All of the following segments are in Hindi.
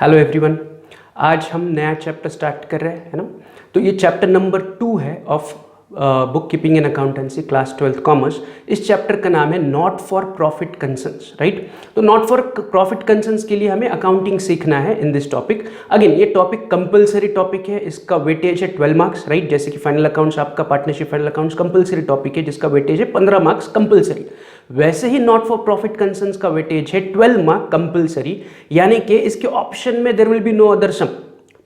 Hello everyone. आज हम नया चैप्टर स्टार्ट कर रहे हैं, है ना। तो ये चैप्टर नंबर 2 है of book keeping and accountancy class 12th commerce. इस चैप्टर का नाम है not for profit concerns, right. तो नॉट फॉर प्रॉफिट कंसर्न्स के लिए हमें अकाउंटिंग सीखना है इन दिस टॉपिक। अगेन ये टॉपिक कंपलसरी टॉपिक है, इसका वेटेज है 12 मार्क्स, राइट। जैसे कि फाइनल अकाउंट्स, आपका partnership final accounts compulsory topic है जिसका वेटेज है 15 मार्क्स कंपलसरी। वैसे ही नॉट फॉर प्रॉफिट कंसर्न्स का वेटेज है 12 मार्क कंपलसरी, यानी कि इसके ऑप्शन में there will be no other sum.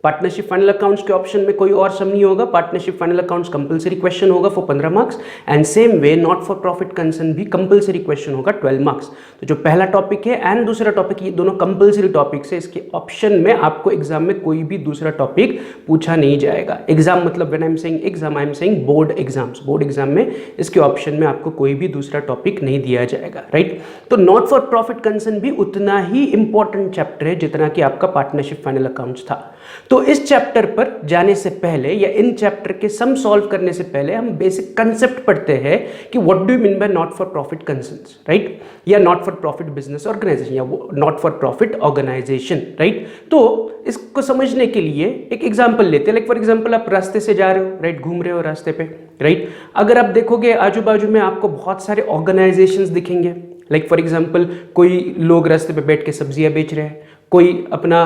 Partnership final accounts के ऑप्शन में कोई और सम नहीं होगा। Partnership final accounts compulsory question होगा for 15 marks and same way not for profit concern भी कंपलसरी क्वेश्चन होगा 12 मार्क्स। तो जो पहला टॉपिक है एंड दूसरा टॉपिक, ये दोनों कंपलसरी टॉपिक्स है। इसके ऑप्शन में आपको एग्जाम में कोई भी दूसरा टॉपिक पूछा नहीं जाएगा। एग्जाम मतलब when I am saying exam, I am saying board exams. Board exam में इसके ऑप्शन में आपको कोई भी दूसरा टॉपिक नहीं दिया जाएगा, राइट। तो नॉट फॉर प्रॉफिट कंसर्न भी उतना ही इंपॉर्टेंट चैप्टर है जितना कि आपका पार्टनरशिप फाइनल अकाउंट्स था। तो इस चैप्टर पर जाने से पहले या इन चैप्टर के सम सॉल्व करने से पहले हम बेसिक कंसेप्ट पढ़ते हैं कि what do you mean by not for profit concerns, right, या not for profit business organisation या not for profit organisation, right. तो इसको समझने के लिए एक एग्जांपल लेते हैं। लाइक फॉर एग्जांपल आप रास्ते से जा रहे हो, राइट, घूम रहे हो रास्ते पे, राइट। अगर आप देखोगे आजू बाजू में आपको बहुत सारे ऑर्गेनाइजेशंस दिखेंगे। लाइक फॉर एग्जांपल कोई लोग रास्ते पे बैठ के सब्जियां बेच रहे हैं, कोई अपना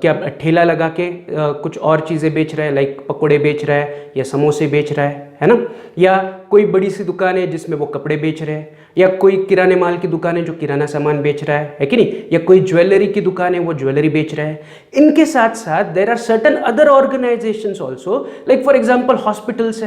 क्या ठेला लगा के कुछ और चीज़ें बेच रहा है, लाइक पकोड़े बेच रहा है या समोसे बेच रहा है ना। या कोई बड़ी सी दुकान है जिसमें वो कपड़े बेच रहे हैं, या कोई किराने माल की दुकान है जो किराना सामान बेच रहा है कि नहीं, या कोई ज्वेलरी की दुकान है वो ज्वेलरी बेच रहा है। इनके साथ साथ there are certain other organisations also, like for example hospitals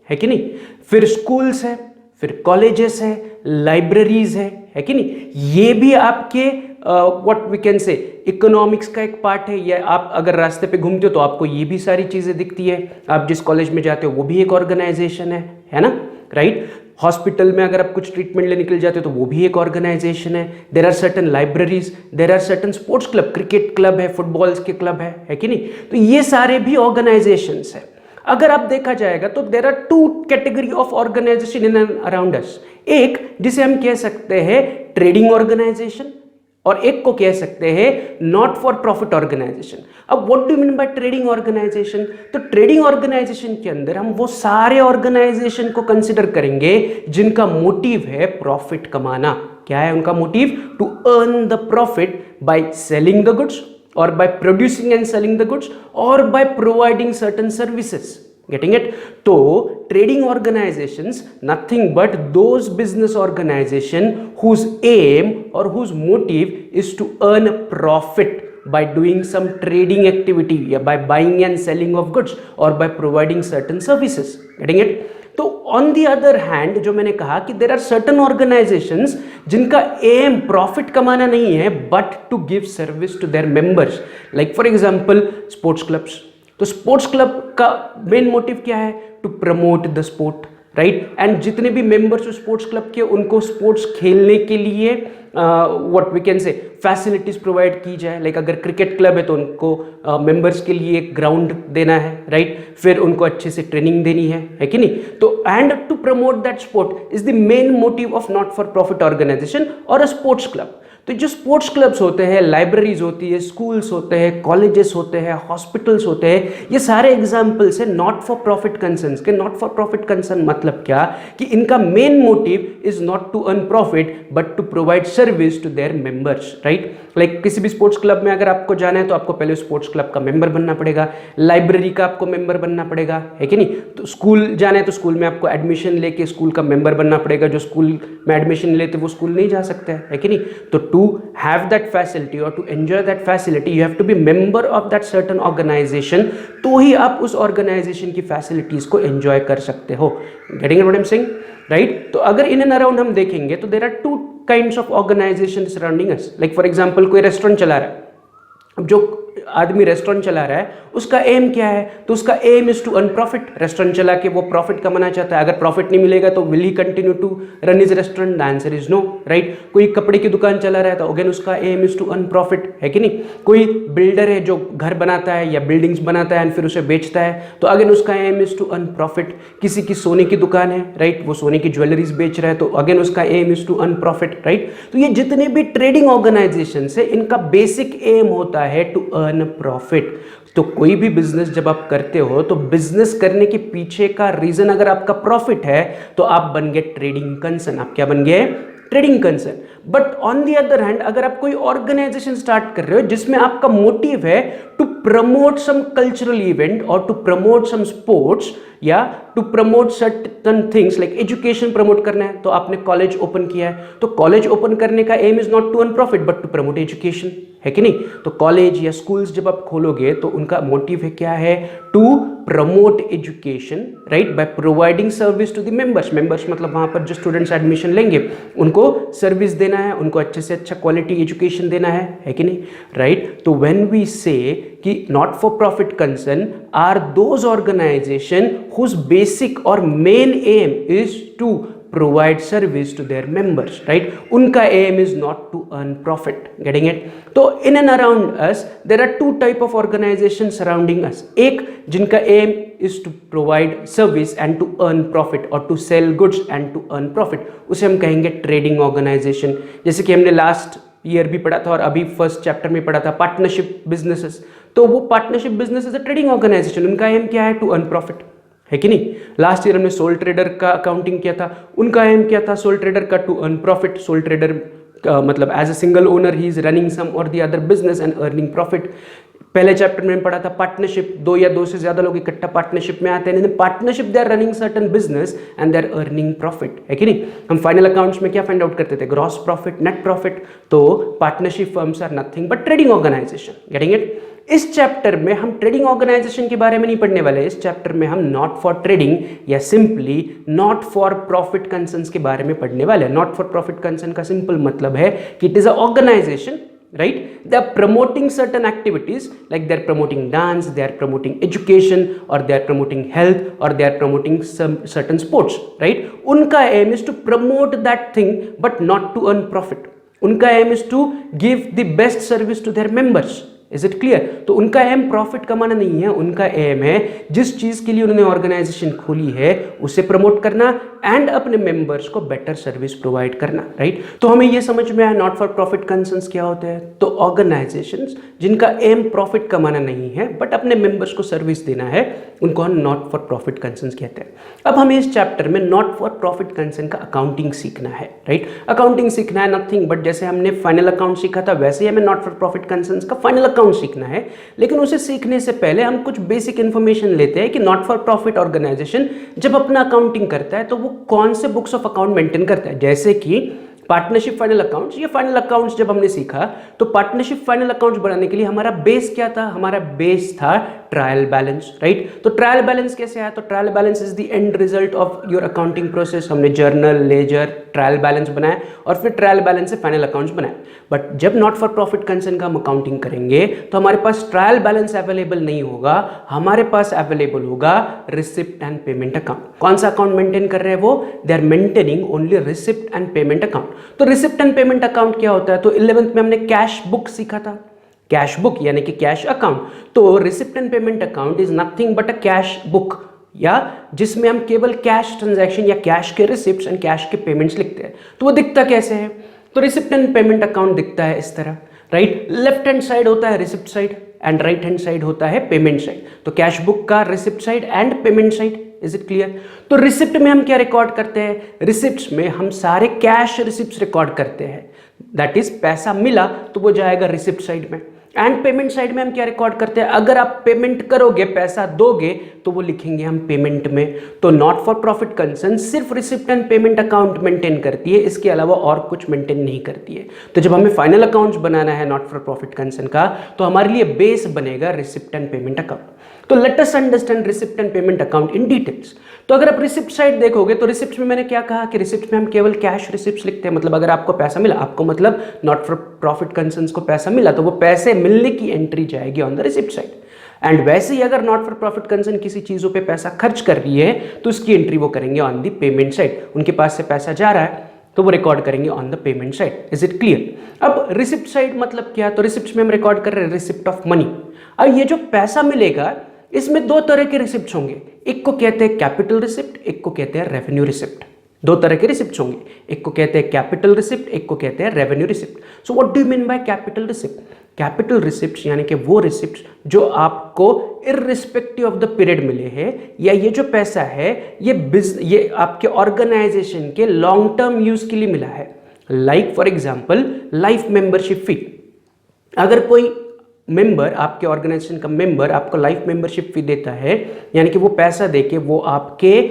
है कि नहीं, फिर स्कूल्स है, फिर कॉलेजेस है, लाइब्रेरीज है कि नहीं। ये भी आपके what we can say economics का एक पार्ट है। या आप अगर रास्ते पे घूमते हो तो आपको ये भी सारी चीज़ें दिखती है। आप जिस कॉलेज में जाते हो वो भी एक ऑर्गेनाइजेशन है ना, राइट। हॉस्पिटल में अगर आप कुछ ट्रीटमेंट ले निकल जाते हो तो वो भी एक ऑर्गेनाइजेशन है। There are certain libraries, there are certain sports club, cricket club है, फुटबॉल्स के क्लब है कि नहीं। तो ये सारे भी ऑर्गेनाइजेशंस है। अगर आप देखा जाएगा तो there are two category of organisation in and around us. एक जिसे हम कह सकते हैं ट्रेडिंग ऑर्गेनाइजेशन और एक को कह सकते हैं नॉट फॉर प्रॉफिट ऑर्गेनाइजेशन। अब what do mean by trading organisation? तो ट्रेडिंग ऑर्गेनाइजेशन के अंदर हम वो सारे ऑर्गेनाइजेशन को कंसिडर करेंगे जिनका मोटिव है प्रॉफिट कमाना। क्या है उनका motive? To earn the profit by selling the goods or by producing and selling the goods or by providing certain services. Getting it? So trading organizations nothing but those business organization whose aim or whose motive is to earn profit by doing some trading activity, yeah, by buying and selling of goods or by providing certain services. Getting it? तो ऑन दी अदर हैंड जो मैंने कहा कि देर आर सर्टन ऑर्गेनाइजेशंस जिनका एम प्रॉफिट कमाना नहीं है but to give service to their members. Like for example sports clubs. तो स्पोर्ट्स क्लब का मेन मोटिव क्या है? To promote the sport, right. And जितने भी मेंबर्स स्पोर्ट्स क्लब के उनको स्पोर्ट्स खेलने के लिए what we can say facilities provide की जाए। लाइक अगर क्रिकेट क्लब है तो उनको मेंबर्स के लिए एक ग्राउंड देना है, राइट। फिर उनको अच्छे से ट्रेनिंग देनी है कि नहीं। तो and to promote that sport is the main motive of not for profit organisation और अ स्पोर्ट्स क्लब। तो जो स्पोर्ट्स क्लब्स होते हैं, लाइब्रेरीज होती है, स्कूल्स होते हैं, कॉलेजेस होते हैं, हॉस्पिटल्स होते हैं, ये सारे एग्जाम्पल्स हैं नॉट फॉर प्रॉफिट कंसर्न्स के। नॉट फॉर प्रॉफिट कंसर्न मतलब क्या कि इनका main motive is not to earn profit but to provide service to their members, right. Like किसी भी स्पोर्ट्स क्लब में अगर आपको जाना है तो आपको पहले स्पोर्ट्स क्लब का मेंबर बनना पड़ेगा, लाइब्रेरी का आपको मेंबर बनना पड़ेगा, है कि नहीं। तो स्कूल जाना है तो स्कूल में आपको एडमिशन लेके स्कूल का मेंबर बनना पड़ेगा। जो स्कूल में एडमिशन लेते वो स्कूल नहीं जा सकते, है कि नहीं। तो to have that facility or to enjoy that facility you have to be member of that certain organization, तो ही आप उस organization की facilities को enjoy कर सकते हो। Getting what I'm saying, right? तो अगर in and around हम देखेंगे तो there are two kinds of organizations surrounding us. Like for example कोई रेस्टोरेंट चला रहा है, अब जो आदमी रेस्टोरेंट चला रहा है, उसका एम क्या है? तो उसका aim is to earn profit. Restaurant चला के वो प्रॉफिट कमाना चाहता है। अगर प्रॉफिट नहीं मिलेगा तो will he continue to run his restaurant? The answer is no, right. कोई कपड़े की दुकान चला रहा है तो अगेन उसका aim is to earn profit, है कि नहीं। कोई बिल्डर है जो घर बनाता है या बिल्डिंग्स बनाता है एंड फिर उसे बेचता है, तो अगेन उसका aim is to earn profit. किसी की सोने की दुकान है, राइट, वो सोने की ज्वेलरीज बेच रहा है, तो अगेन उसका aim is to earn profit, right. तो ये जितने भी ट्रेडिंग ऑर्गेनाइजेशन है, इनका बेसिक एम होता है टू अर्न प्रॉफिट। तो कोई भी बिजनेस जब आप करते हो तो बिजनेस करने के पीछे का रीजन अगर आपका प्रॉफिट है तो आप बन गए ट्रेडिंग कंसर्न। आप क्या बन गए? Trading concern. But on the other hand अगर आप कोई ऑर्गेनाइजेशन स्टार्ट कर रहे हो जिसमें आपका मोटिव है to promote some cultural event और टू प्रमोट सम स्पोर्ट्स या to promote certain things like education promote करना है, तो आपने कॉलेज ओपन किया है, तो कॉलेज ओपन करने का aim is not to earn profit but to promote education, है कि नहीं। तो कॉलेज या स्कूल्स जब आप खोलोगे तो उनका मोटिव है क्या है? To promote education, right, by providing service to the members. Members मतलब वहां पर जो स्टूडेंट्स एडमिशन लेंगे उनको सर्विस देना है, उनको अच्छे से अच्छा क्वालिटी एजुकेशन देना है कि नहीं, राइट। तो व्हेन वी से कि not for profit concern are those organisation whose basic और main aim is to provide service to their members, right? उनका aim is not to earn profit, getting it? तो in and around us there are two type of organizations surrounding us. एक जिनका aim is to provide service and to earn profit or to sell goods and to earn profit, उसे हम कहेंगे trading organization। जैसे कि हमने लास्ट ईयर भी पढ़ा था और अभी फर्स्ट चैप्टर में पढ़ा था पार्टनरशिप बिजनेसेस, तो वो partnership business is a trading organisation. उनका एम क्या है? टू अर्न प्रॉफिट, है कि नहीं। लास्ट ईयर हमने सोल ट्रेडर का अकाउंटिंग किया था, उनका एम क्या था सोल ट्रेडर का? To earn profit. Sole trader मतलब एज अ सिंगल ओनर ही इज रनिंग सम और the other business and earning profit. पहले चैप्टर में पढ़ा था पार्टनरशिप, दो या दो से ज्यादा लोग इकट्ठा पार्टनरशिप में आते हैं, partnership they are running certain business and they are earning profit, है कि नहीं। हम फाइनल अकाउंट्स में क्या फाइंड आउट करते थे? Gross profit, net profit. तो partnership firms are nothing but trading organisation, getting it. इस चैप्टर में हम ट्रेडिंग ऑर्गेनाइजेशन के बारे में नहीं पढ़ने वाले। इस चैप्टर में हम नॉट फॉर ट्रेडिंग या simply not for profit concerns के बारे में पढ़ने वाले हैं। नॉट फॉर प्रॉफिट कंसर्न का सिंपल मतलब है कि it is a organisation, right? They are promoting certain activities like they are promoting dance, they are promoting education, or they are promoting health, or they are promoting some certain sports, right? उनका aim is to promote that thing but not to earn profit. उनका aim is to give the best service to their members. Is it clear? तो उनका एम प्रॉफिट कमाना नहीं है, उनका एम है जिस चीज के लिए उन्होंने ऑर्गेनाइजेशन खोली है उसे प्रमोट करना एंड अपने मेंबर्स को बेटर सर्विस प्रोवाइड करना, राइट। तो हमें ये समझ में आया नॉट फॉर प्रॉफिट कंसर्न्स क्या होते हैं। तो ऑर्गेनाइजेशंस जिनका एम प्रॉफिट कमाना नहीं है बट अपने मेंबर्स को सर्विस देना है, उनको हम नॉट फॉर प्रॉफिट कंसर्न्स कहते हैं। अब हमें इस चैप्टर में नॉट फॉर प्रॉफिट कंसर्न का अकाउंटिंग सीखना है, राइट। अकाउंटिंग सीखना है नथिंग बट जैसे हमने फाइनल अकाउंट सीखा था वैसे ही हमें नॉट फॉर प्रॉफिट कंसर्न्स का फाइनल अकाउंट सीखना है। लेकिन उसे सीखने से पहले हम कुछ बेसिक इंफॉर्मेशन लेते हैं कि नॉट फॉर प्रॉफिट ऑर्गेनाइजेशन जब अपना अकाउंटिंग करता है तो वो कौन से बुक्स ऑफ अकाउंट मेंटेन करता है। जैसे कि पार्टनरशिप फाइनल अकाउंट्स, ये फाइनल अकाउंट्स जब हमने सीखा तो पार्टनरशिप फाइनल अकाउंट्स बनाने के लिए हमारा बेस क्या था? हमारा बेस था ट्रायल बैलेंस, राइट। तो ट्रायल बैलेंस कैसे आया? तो trial balance is the end result of your accounting process. हमने जर्नल, लेजर, ट्रायल बैलेंस बनाया और फिर ट्रायल बैलेंस से फाइनल अकाउंट्स बनाए। बट जब नॉट फॉर प्रॉफिट कंसर्न का हम अकाउंटिंग करेंगे तो हमारे पास ट्रायल बैलेंस अवेलेबल नहीं होगा, हमारे पास अवेलेबल होगा रिसिप्ट एंड पेमेंट अकाउंट। कौन सा अकाउंट मेंटेन कर रहे हैं वो? They are maintaining only receipt and payment account. तो रिसिप्ट एंड पेमेंट अकाउंट क्या होता है? तो 11th में हमने कैश बुक सीखा था, कैश बुक यानी कि कैश अकाउंट। तो receipt and payment account is nothing but a cash book, या जिसमें हम केवल कैश ट्रांजैक्शन या कैश के रिसिप्ट्स एंड कैश के पेमेंट्स लिखते हैं। तो वो दिखता कैसे है? तो रिसिप्ट एंड पेमेंट अकाउंट दिखता है इस तरह, राइट। लेफ्ट हैंड साइड होता है receipt side and right hand side होता है पेमेंट साइड। तो कैश बुक का receipt side and payment side, is it clear? तो रिसिप्ट में हम क्या रिकॉर्ड करते हैं? रिसिप्ट्स में हम सारे कैश रिसिप्ट्स रिकॉर्ड करते हैं, दैट इज पैसा मिला तो वो जाएगा रिसिप्ट साइड में। एंड पेमेंट साइड में हम क्या रिकॉर्ड करते हैं? अगर आप पेमेंट करोगे, पैसा दोगे तो वो लिखेंगे हम पेमेंट में। तो नॉट फॉर प्रॉफिट कंसर्न सिर्फ receipt and payment account maintain करती है, इसके अलावा और कुछ मेंटेन नहीं करती है। तो जब हमें फाइनल अकाउंट्स बनाना है नॉट फॉर प्रॉफिट कंसर्न का तो हमारे लिए बेस बनेगा रिसिप्ट एंड पेमेंट अकाउंट। तो let us understand receipt and payment account in details. तो अगर आप रिसिप्ट साइड देखोगे तो रिसिप्ट में मैंने क्या कहा कि रिसिप्ट में हम केवल कैश रिसिप्ट लिखते हैं, मतलब अगर आपको पैसा मिला, आपको मतलब नॉट फॉर प्रॉफिट कंसर्न्स को पैसा मिला तो वो पैसे मिलने की एंट्री जाएगी on the receipt side. And वैसे ही अगर नॉट फॉर प्रॉफिट कंसर्न किसी चीज़ों पे पैसा खर्च कर रही है तो उसकी एंट्री वो करेंगे ऑन द पेमेंट साइड। उनके पास से पैसा जा रहा है तो वो रिकॉर्ड करेंगे on the payment side. Is it clear? अब रिसिप्ट साइड मतलब क्या? तो रिसिप्ट में हम रिकॉर्ड कर रहे हैं रिसिप्ट ऑफ मनी। अब ये जो पैसा मिलेगा इसमें दो तरह के रिसिप्ट होंगे, एक को कहते हैं कैपिटल रिसिप्ट, एक को कहते हैं रेवेन्यू रिसिप्ट। दो तरह के रिसिप्ट होंगे, एक को कहते हैं कैपिटल रिसिप्ट, एक को कहते हैं revenue receipt. So what do you mean by capital receipt? Capital receipt यानी कि वो रिसिप्ट जो आपको इररिस्पेक्टिव ऑफ द पीरियड मिले हैं, या ये जो पैसा है ये आपके ऑर्गेनाइजेशन के लॉन्ग टर्म यूज के लिए मिला है। Like for example life membership fee. अगर कोई मेंबर, आपके ऑर्गेनाइजेशन का मेंबर आपको लाइफ मेंबरशिप फी देता है, यानी कि वो पैसा देके वो आपके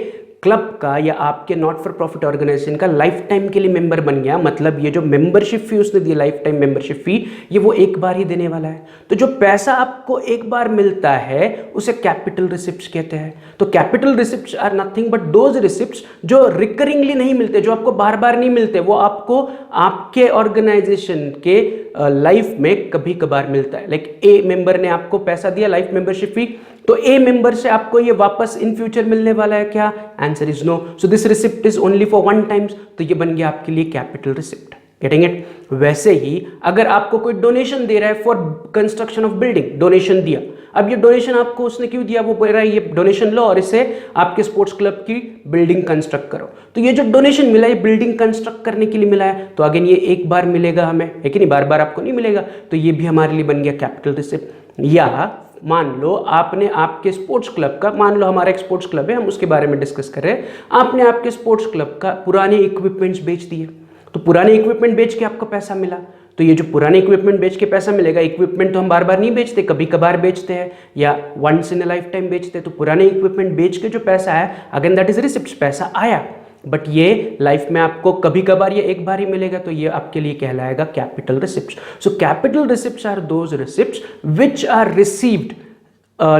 क्लब का या आपके नॉट फॉर प्रॉफिट ऑर्गेनाइजेशन का लाइफ टाइम के लिए मेंबर बन गया, मतलब ये जो मेंबरशिप फी उसने दी, लाइफ टाइम मेंबरशिप फी, ये वो एक बार ही देने वाला है। तो जो पैसा आपको एक बार मिलता है उसे कैपिटल रिसिप्ट्स कहते हैं। तो capital receipts are nothing but those receipts जो रिकरिंगली नहीं मिलते, जो आपको बार बार नहीं मिलते, वो आपको आपके ऑर्गेनाइजेशन के लाइफ में कभी कभार मिलता है। लाइक ए मेंबर ने आपको पैसा दिया लाइफ मेंबरशिप फी, तो ए मेंबर से आपको ये वापस इन फ्यूचर मिलने वाला है क्या? Answer is no. So this receipt is only for one times, तो ये बन गया आपके लिए कैपिटल रिसिप्ट। Getting it? वैसे ही अगर आपको कोई डोनेशन दे रहा है for construction of building, donation दिया, अब ये डोनेशन आपको उसने क्यों दिया? वो बोल रहा है ये डोनेशन लो और इसे आपके स्पोर्ट्स क्लब की बिल्डिंग कंस्ट्रक्ट करो। तो ये जो डोनेशन मिला है बिल्डिंग कंस्ट्रक्ट करने के लिए मिला है, तो अगेन ये एक बार मिलेगा हमें, है कि नहीं? बार बार आपको नहीं मिलेगा, तो ये भी हमारे लिए बन गया कैपिटल रिसिप्ट। या मान लो आपने आपके स्पोर्ट्स क्लब का, मान लो हमारा एक स्पोर्ट्स क्लब है, हम उसके बारे में डिस्कस कर रहे हैं, आपने आपके स्पोर्ट्स क्लब का पुराने इक्विपमेंट्स बेच दिए, तो पुराने इक्विपमेंट बेच के आपको पैसा मिला, तो ये जो पुराने इक्विपमेंट बेच के पैसा मिलेगा, इक्विपमेंट तो हम बार बार नहीं बेचते, कभी कभार बेचते हैं या once in a life time बेचते हैं, तो पुराने इक्विपमेंट बेच के जो पैसा है अगेन दैट इज रिसिप्ट, पैसा आया, बट ये लाइफ में आपको कभी कभार ये एक बार ही मिलेगा, तो ये आपके लिए कहलाएगा capital receipts. So capital receipts are those receipts which are received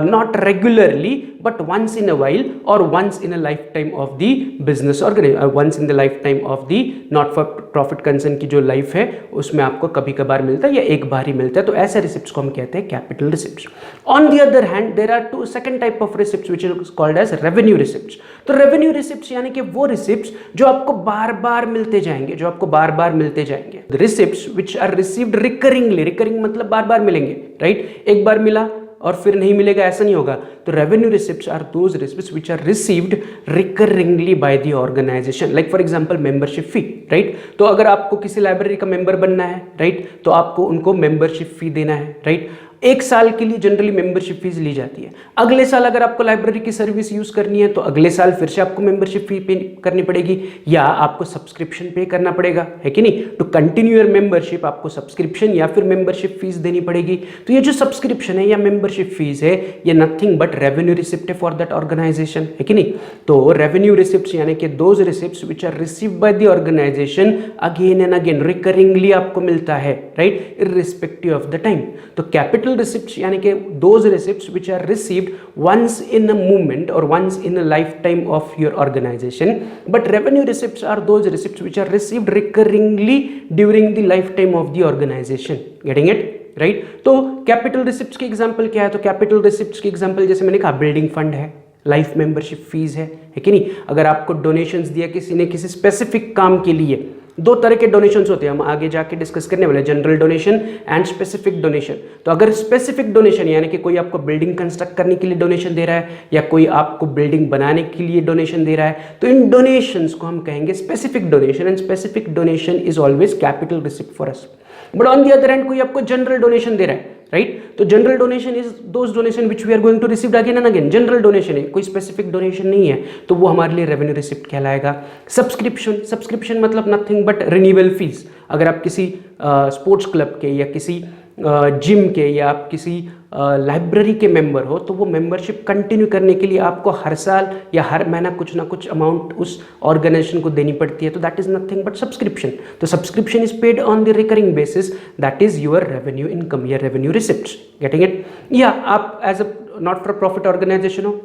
not regularly but once in a while or once in a lifetime of the business organization, once in the lifetime of the not for profit concern की जो लाइफ है उसमें आपको कभी कभार मिलता है या एक बार ही मिलता है, तो ऐसे रिसिप्ट्स को हम कहते हैं capital receipts. On the other hand there are two second type of receipts which is called as revenue receipts. तो रेवेन्यू रिसिप्ट्स यानी कि वो रिसिप्ट्स जो आपको बार बार मिलते जाएंगे, जो आपको बार बार मिलते जाएंगे। The receipts which are received recurringly, recurring मतलब बार बार मिलेंगे, राइट? एक बार मिला और फिर नहीं मिलेगा, ऐसा नहीं होगा। तो revenue receipts are those receipts which are received recurringly by the organisation. Like for example membership fee, right? तो अगर आपको किसी लाइब्रेरी का मेंबर बनना है, राइट, तो आपको उनको मेंबरशिप फी देना है, राइट? एक साल के लिए जनरली मेंबरशिप फीस ली जाती है। अगले साल अगर आपको लाइब्रेरी की सर्विस यूज करनी है तो अगले साल फिर से आपको मेंबरशिप फी पे करनी पड़ेगी या आपको सब्सक्रिप्शन पे करना पड़ेगा, है कि नहीं? टू कंटिन्यू योर मेंबरशिप आपको सब्सक्रिप्शन या फिर मेंबरशिप फीस देनी पड़ेगी। तो ये जो सब्सक्रिप्शन है या मेंबरशिप फीस है ये नथिंग बट रेवेन्यू रिसिप्ट है फॉर दैट ऑर्गेनाइजेशन, है कि नहीं? तो रेवेन्यू रिसिप्ट्स यानी कि those receipts which are received by the organisation again and again, recurringly आपको मिलता है, right, irrespective of the time. तो कैपिटल रिसिप्ट्स यानी कि those receipts which are received once in a movement और once in a life time of your organisation, but revenue receipts are those receipts which are received recurringly during the life time of the organisation. Getting it, right? तो कैपिटल रिसिप्ट्स के एग्जांपल क्या है? तो कैपिटल रिसिप्ट्स के एग्जांपल जैसे मैंने कहा बिल्डिंग फंड है, लाइफ मेंबरशिप फीस है कि नहीं? अगर आपको डोनेशंस दिया किसी ने किसी स्पेसिफिक काम के लिए, दो तरह के डोनेशंस होते हैं, हम आगे जाके डिस्कस करने वाले, general donation and specific donation. तो अगर स्पेसिफिक डोनेशन यानी कि कोई आपको बिल्डिंग कंस्ट्रक्ट करने के लिए डोनेशन दे रहा है या कोई आपको बिल्डिंग बनाने के लिए डोनेशन दे रहा है, तो इन डोनेशंस को हम कहेंगे specific donation, and specific donation is always capital receipt for us. But on the other hand कोई आपको जनरल डोनेशन दे रहा है, राइट? तो general donation is those donation which we are going to receive again and again. General donation है, कोई स्पेसिफिक डोनेशन नहीं है, तो वो हमारे लिए रेवेन्यू रिसिप्ट कहलाएगा। सब्सक्रिप्शन, सब्सक्रिप्शन मतलब नथिंग बट रिन्यूअल फीस। अगर आप किसी स्पोर्ट्स क्लब के या किसी जिम के या आप किसी लाइब्रेरी के मेंबर हो, तो वो मेंबरशिप कंटिन्यू करने के लिए आपको हर साल या हर महीना कुछ ना कुछ अमाउंट उस ऑर्गेनाइजेशन को देनी पड़ती है, तो that is nothing but subscription. तो subscription is paid on the recurring basis, that is your revenue income या रेवेन्यू रिसिप्ट्स। Getting it? या आप as a not for profit organisation हो,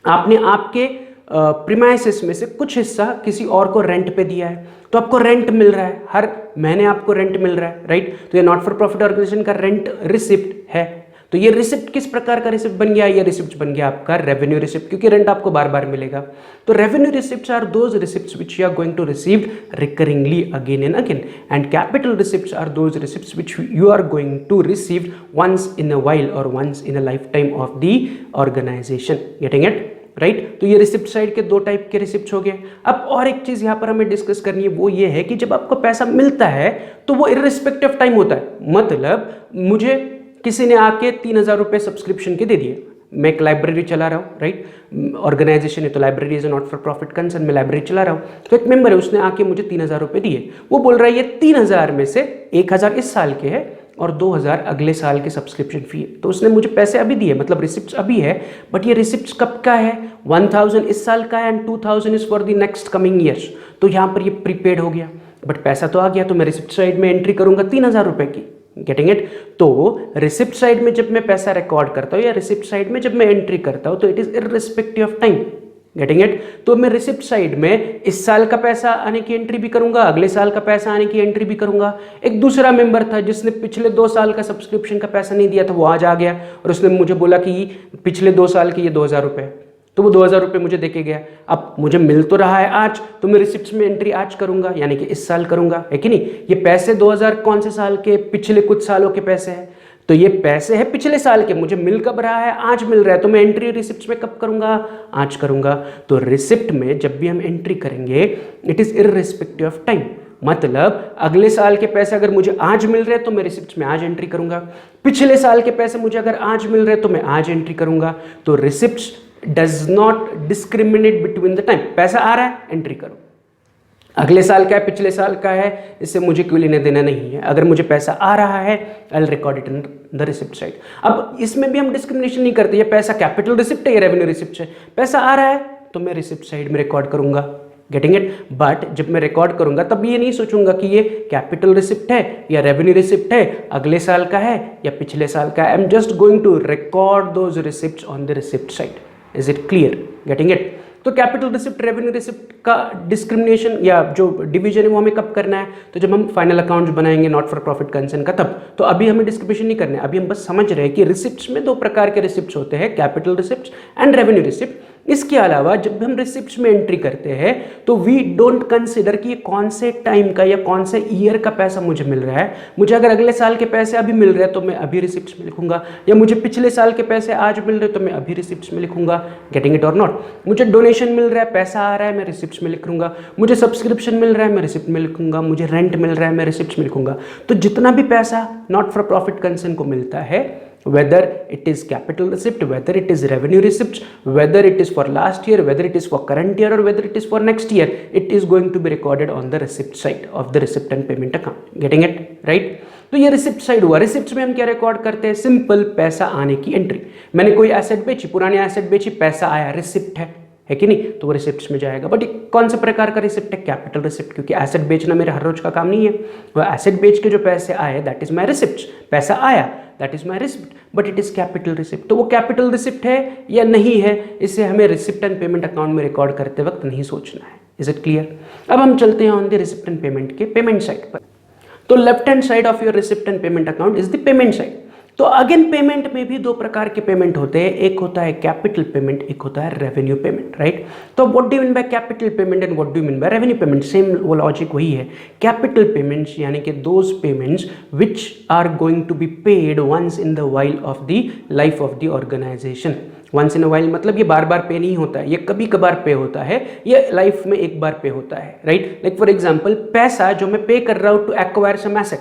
आपने आपके प्रीमाइसेस में से कुछ हिस्सा किसी और को रेंट पे दिया है, तो आपको रेंट मिल रहा है, हर महीने आपको रेंट मिल रहा है, राइट। तो ये नॉट फॉर प्रॉफिट ऑर्गेनाइजेशन का रेंट रिसिप्ट है। तो ये रिसिप्ट किस प्रकार का रिसिप्ट बन गया? ये रिसिप्ट बन गया आपका रेवेन्यू रिसिप्ट, क्योंकि रेंट आपको बार बार मिलेगा। तो revenue receipts are those receipts which you are going to receive recurringly again and again, and capital receipts are those receipts which you are going to receive once in a while और once in a life time of the organisation. Getting it, right. तो ये रिसिप्ट साइड के दो टाइप के रिसिप्ट्स हो गए। अब और एक चीज यहां पर हमें डिस्कस करनी है, वो ये है कि जब आपको पैसा मिलता है तो वो इर्रिस्पेक्टिव ऑफ टाइम होता है। मतलब मुझे किसी ने आके 3,000 रुपये सब्सक्रिप्शन के दे दिए, मैं एक लाइब्रेरी चला रहा हूँ, राइट, ऑर्गेनाइजेशन है तो library is not for profit concern, मैं लाइब्रेरी चला रहा हूँ, तो एक मेंबर है उसने आके मुझे 3,000 रुपये दिए। वो बोल रहा है ये 3,000 में से 1,000 इस साल के है और 2,000 अगले साल के सब्सक्रिप्शन फी है। तो उसने मुझे पैसे अभी दिए, मतलब रिसिप्ट अभी है, बट ये रिसिप्ट कब का है? 1,000 इस साल का है and 2,000 is for the next coming years. तो यहाँ पर ये प्रीपेड हो गया, बट पैसा तो आ गया, तो मैं रिसिप्ट साइड में एंट्री करूंगा 3,000 रुपये की। Getting it? तो रिसिप्ट साइड में जब मैं पैसा रिकॉर्ड करता हूँ या रिसिप्ट साइड में जब मैं एंट्री करता हूँ तो it is irrespective of time. Getting it? तो मैं रिसिप्ट साइड में इस साल का पैसा आने की एंट्री भी करूंगा, अगले साल का पैसा आने की एंट्री भी करूंगा। एक दूसरा मेंबर था जिसने पिछले 2 साल का सब्सक्रिप्शन का पैसा नहीं दिया था, वो आज आ गया और उसने मुझे बोला कि पिछले 2 साल के ये 2,000 रुपये, तो वो 2,000 रुपये मुझे देके गया। अब मुझे मिल तो रहा है आज, तो मैं रिसिप्ट्स में एंट्री आज करूंगा, यानी कि इस साल करूंगा, है कि नहीं। ये पैसे 2,000 कौन से साल के? पिछले कुछ सालों के पैसे हैं, तो ये पैसे है पिछले साल के, मुझे मिल कब रहा है? आज मिल रहा है, तो मैं एंट्री रिसिप्ट्स में कब करूंगा? आज करूंगा। तो रिसिप्ट में जब भी हम एंट्री करेंगे it is irrespective of time, मतलब अगले साल के पैसे अगर मुझे आज मिल रहे हैं तो मैं रिसिप्ट्स में आज एंट्री करूंगा, पिछले साल के पैसे मुझे अगर आज मिल रहे हैं तो मैं आज एंट्री करूंगा। तो receipts does not discriminate between the time. पैसा आ रहा है, एंट्री करो, अगले साल का है, पिछले साल का है, इससे मुझे कोई लेना देना नहीं है। अगर मुझे पैसा आ रहा है I will record it in the receipt side. अब इसमें भी हम डिस्क्रिमिनेशन नहीं करते, ये पैसा कैपिटल रिसिप्ट है या रेवेन्यू रिसिप्ट है। पैसा आ रहा है तो मैं रिसिप्ट साइड में रिकॉर्ड करूंगा। Getting it? बट जब मैं रिकॉर्ड करूंगा तब ये नहीं सोचूंगा कि ये कैपिटल रिसिप्ट है या रेवेन्यू रिसिप्ट है, अगले साल का है या पिछले साल का है। I am just going to record those receipts on the receipt side. Is it clear? Getting it? तो कैपिटल रिसिप्ट रेवेन्यू रिसिप्ट का डिस्क्रिमिनेशन या जो डिवीजन है वो हमें कब करना है? तो जब हम फाइनल अकाउंट्स बनाएंगे नॉट फॉर प्रॉफिट कंसर्न का, तब। तो अभी हमें डिस्क्रिमिनेशन नहीं करना है, अभी हम बस समझ रहे हैं कि रिसिप्ट्स में 2 प्रकार के रिसिप्ट्स होते हैं, capital receipts and revenue receipt. इसके अलावा जब हम रिसिप्ट्स में एंट्री करते हैं तो वी डोंट कंसिडर कि ये कौन से टाइम का या कौन से ईयर का पैसा मुझे मिल रहा है। मुझे अगर अगले साल के पैसे अभी मिल रहे हैं तो मैं अभी रिसिप्ट्स में लिखूंगा, या मुझे पिछले साल के पैसे आज मिल रहे हैं तो मैं अभी रिसिप्ट्स में लिखूंगा। गेटिंग इट और नॉट? मुझे डोनेशन मिल रहा है, पैसा आ रहा है, मैं रिसिप्ट्स में लिखूंगा। मुझे सब्सक्रिप्शन मिल रहा है, मैं रिसिप्ट में लिखूंगा। मुझे रेंट मिल रहा है, मैं रिसिप्ट्स में लिखूंगा। तो जितना भी पैसा नॉट फॉर प्रॉफिट कंसर्न को मिलता है, whether it is capital receipt, whether it is revenue receipts, whether it is for last year, whether it is for current year or whether it is for next year, it is going to be recorded on the receipt side of the receipt and payment account. Getting it? Right? तो ये रिसिप्ट साइड हुआ। रिसिप्ट्स में हम क्या रिकॉर्ड करते हैं? सिंपल पैसा आने की एंट्री। मैंने कोई एसेट बेची, पुरानी एसेट बेची, पैसा आया, रिसिप्ट है कि नहीं? तो वो रिसिप्ट्स में जाएगा। बट कौन से प्रकार का रिसिप्ट है? कैपिटल रिसिप्ट, क्योंकि एसेट बेचना मेरे हर रोज का काम नहीं है। वो एसेट बेच के जो पैसे आए दैट इज माई रिसिप्ट। पैसा आया that is my receipt, but it is capital receipt. तो वो कैपिटल रिसिप्ट है या नहीं है, इसे हमें रिसिप्ट एंड पेमेंट अकाउंट में रिकॉर्ड करते वक्त नहीं सोचना है। Is it clear? अब हम चलते हैं on the receipt and payment के पेमेंट साइड पर। तो left hand side of your receipt and payment account is the payment side. तो अगेन पेमेंट में भी 2 प्रकार के पेमेंट होते हैं, एक होता है कैपिटल पेमेंट, एक होता है रेवेन्यू पेमेंट, राइट। तो what do you mean by capital payment and what do you mean by revenue payment? Same वो लॉजिक वही है। कैपिटल पेमेंट्स यानी कि those payments which are going to be paid once in the while of the life of the organisation. Once in a while मतलब ये बार बार पे नहीं होता है, ये कभी कभार पे होता है, ये लाइफ में एक बार पे होता है, राइट। लाइक फॉर एग्जाम्पल पैसा जो मैं पे कर रहा हूँ टू एक्वायर सम एसेट,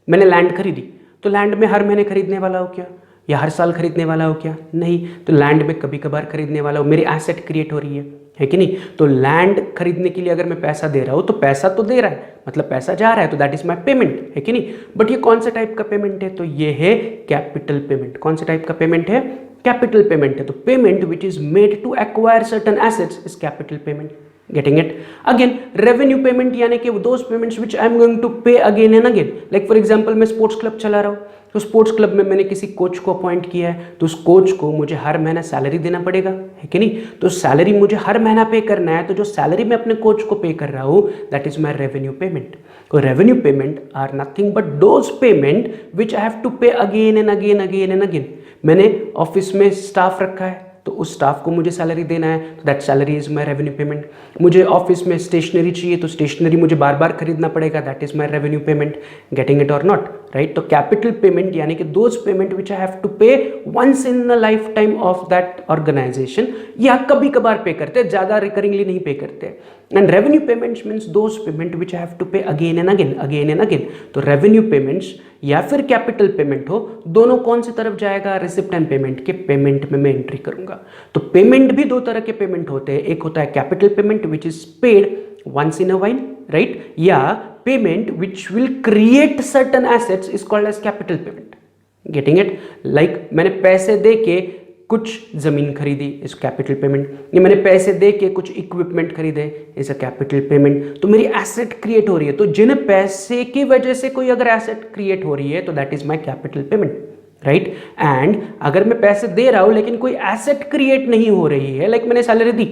मैंने लैंड खरीदी, तो लैंड में हर महीने खरीदने वाला हो क्या, या हर साल खरीदने वाला हो क्या? नहीं। तो लैंड में कभी कभार खरीदने वाला हो, मेरी एसेट क्रिएट हो रही है कि नहीं? तो लैंड खरीदने के लिए अगर मैं पैसा दे रहा हूँ तो पैसा तो दे रहा है, मतलब पैसा जा रहा है, तो दैट इज माई पेमेंट, है कि नहीं? बट ये कौन सा टाइप का पेमेंट है? तो ये है कैपिटल पेमेंट। कौन सा टाइप का पेमेंट है? कैपिटल पेमेंट है। तो payment which is made to acquire certain assets is capital payment. Getting it? Again, revenue payment यानी कि those payments which I am going to pay again and again. Like for example, मैं स्पोर्ट्स क्लब चला रहा हूँ, तो स्पोर्ट्स क्लब में मैंने किसी कोच को अपॉइंट किया है, तो उस कोच को मुझे हर महीना सैलरी देना पड़ेगा, है कि नहीं? तो सैलरी मुझे हर महीना पे करना है, तो जो सैलरी मैं अपने कोच को पे कर रहा हूँ, that is my revenue payment. तो revenue payment are nothing but those payment which I have to pay again and again again and again. मैंने ऑफिस में स्टाफ रखा है, तो उस स्टाफ को मुझे सैलरी देना है, तो that salary is my revenue payment. मुझे ऑफिस में स्टेशनरी चाहिए, तो स्टेशनरी मुझे बार बार खरीदना पड़ेगा, that is my revenue payment. Getting it और नॉट? राइट. तो कैपिटल पेमेंट यानी कि those payment which I have to pay once in the life time of that organisation, या कभी कभार पे करते हैं, ज़्यादा रिकरिंगली नहीं पे करते. And revenue payments means those payment which I have to pay again and again again and again. तो रेवेन्यू पेमेंट्स या फिर कैपिटल पेमेंट हो, दोनों कौन सी तरफ जाएगा? रिसिप्ट एंड पेमेंट के पेमेंट में मैं एंट्री करूंगा. तो पेमेंट भी दो तरह के पेमेंट होते हैं. एक होता है capital payment which is paid once in a while, right, या payment which will create certain assets is called as capital payment. Getting it? Like मैंने पैसे दे के कुछ जमीन खरीदी इज कैपिटल पेमेंट, या मैंने पैसे दे के कुछ इक्विपमेंट खरीदे इज अ कैपिटल पेमेंट. तो मेरी एसेट क्रिएट हो रही है, तो जिन पैसे की वजह से कोई अगर एसेट क्रिएट हो रही है, तो that is my capital payment, right. And अगर मैं पैसे दे रहा हूं लेकिन कोई एसेट क्रिएट नहीं हो रही है, लाइक मैंने सैलरी दी,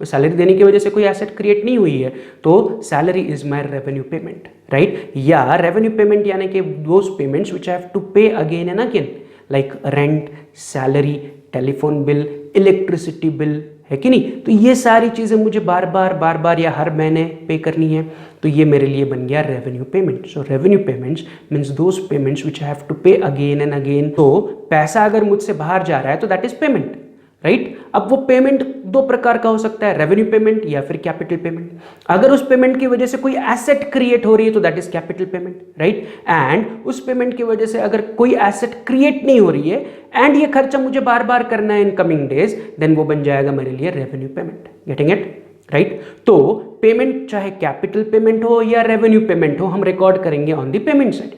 सैलरी देने की वजह से कोई एसेट क्रिएट नहीं हुई है, तो salary is my revenue payment, right. या रेवेन्यू पेमेंट यानी कि those payments which I have to pay again and again, like rent, salary, telephone bill, electricity bill, है कि नहीं? तो ये सारी चीज़ें मुझे बार बार या हर महीने पे करनी है, तो ये मेरे लिए बन गया revenue payment. So revenue payments means those payments which I have to pay again and again. तो पैसा अगर मुझसे बाहर जा रहा है तो दैट इज पेमेंट, राइट. अब वो पेमेंट दो प्रकार का हो सकता है, रेवेन्यू पेमेंट या फिर कैपिटल पेमेंट. अगर उस पेमेंट की वजह से कोई एसेट क्रिएट हो रही है तो that is capital payment, right. And उस पेमेंट की वजह से अगर कोई एसेट क्रिएट नहीं हो रही है एंड ये खर्चा मुझे बार बार करना है इन कमिंग डेज, देन वो बन जाएगा मेरे लिए revenue payment. Getting it? Right. तो पेमेंट चाहे कैपिटल पेमेंट हो या रेवेन्यू पेमेंट हो, हम रिकॉर्ड करेंगे on the payment side.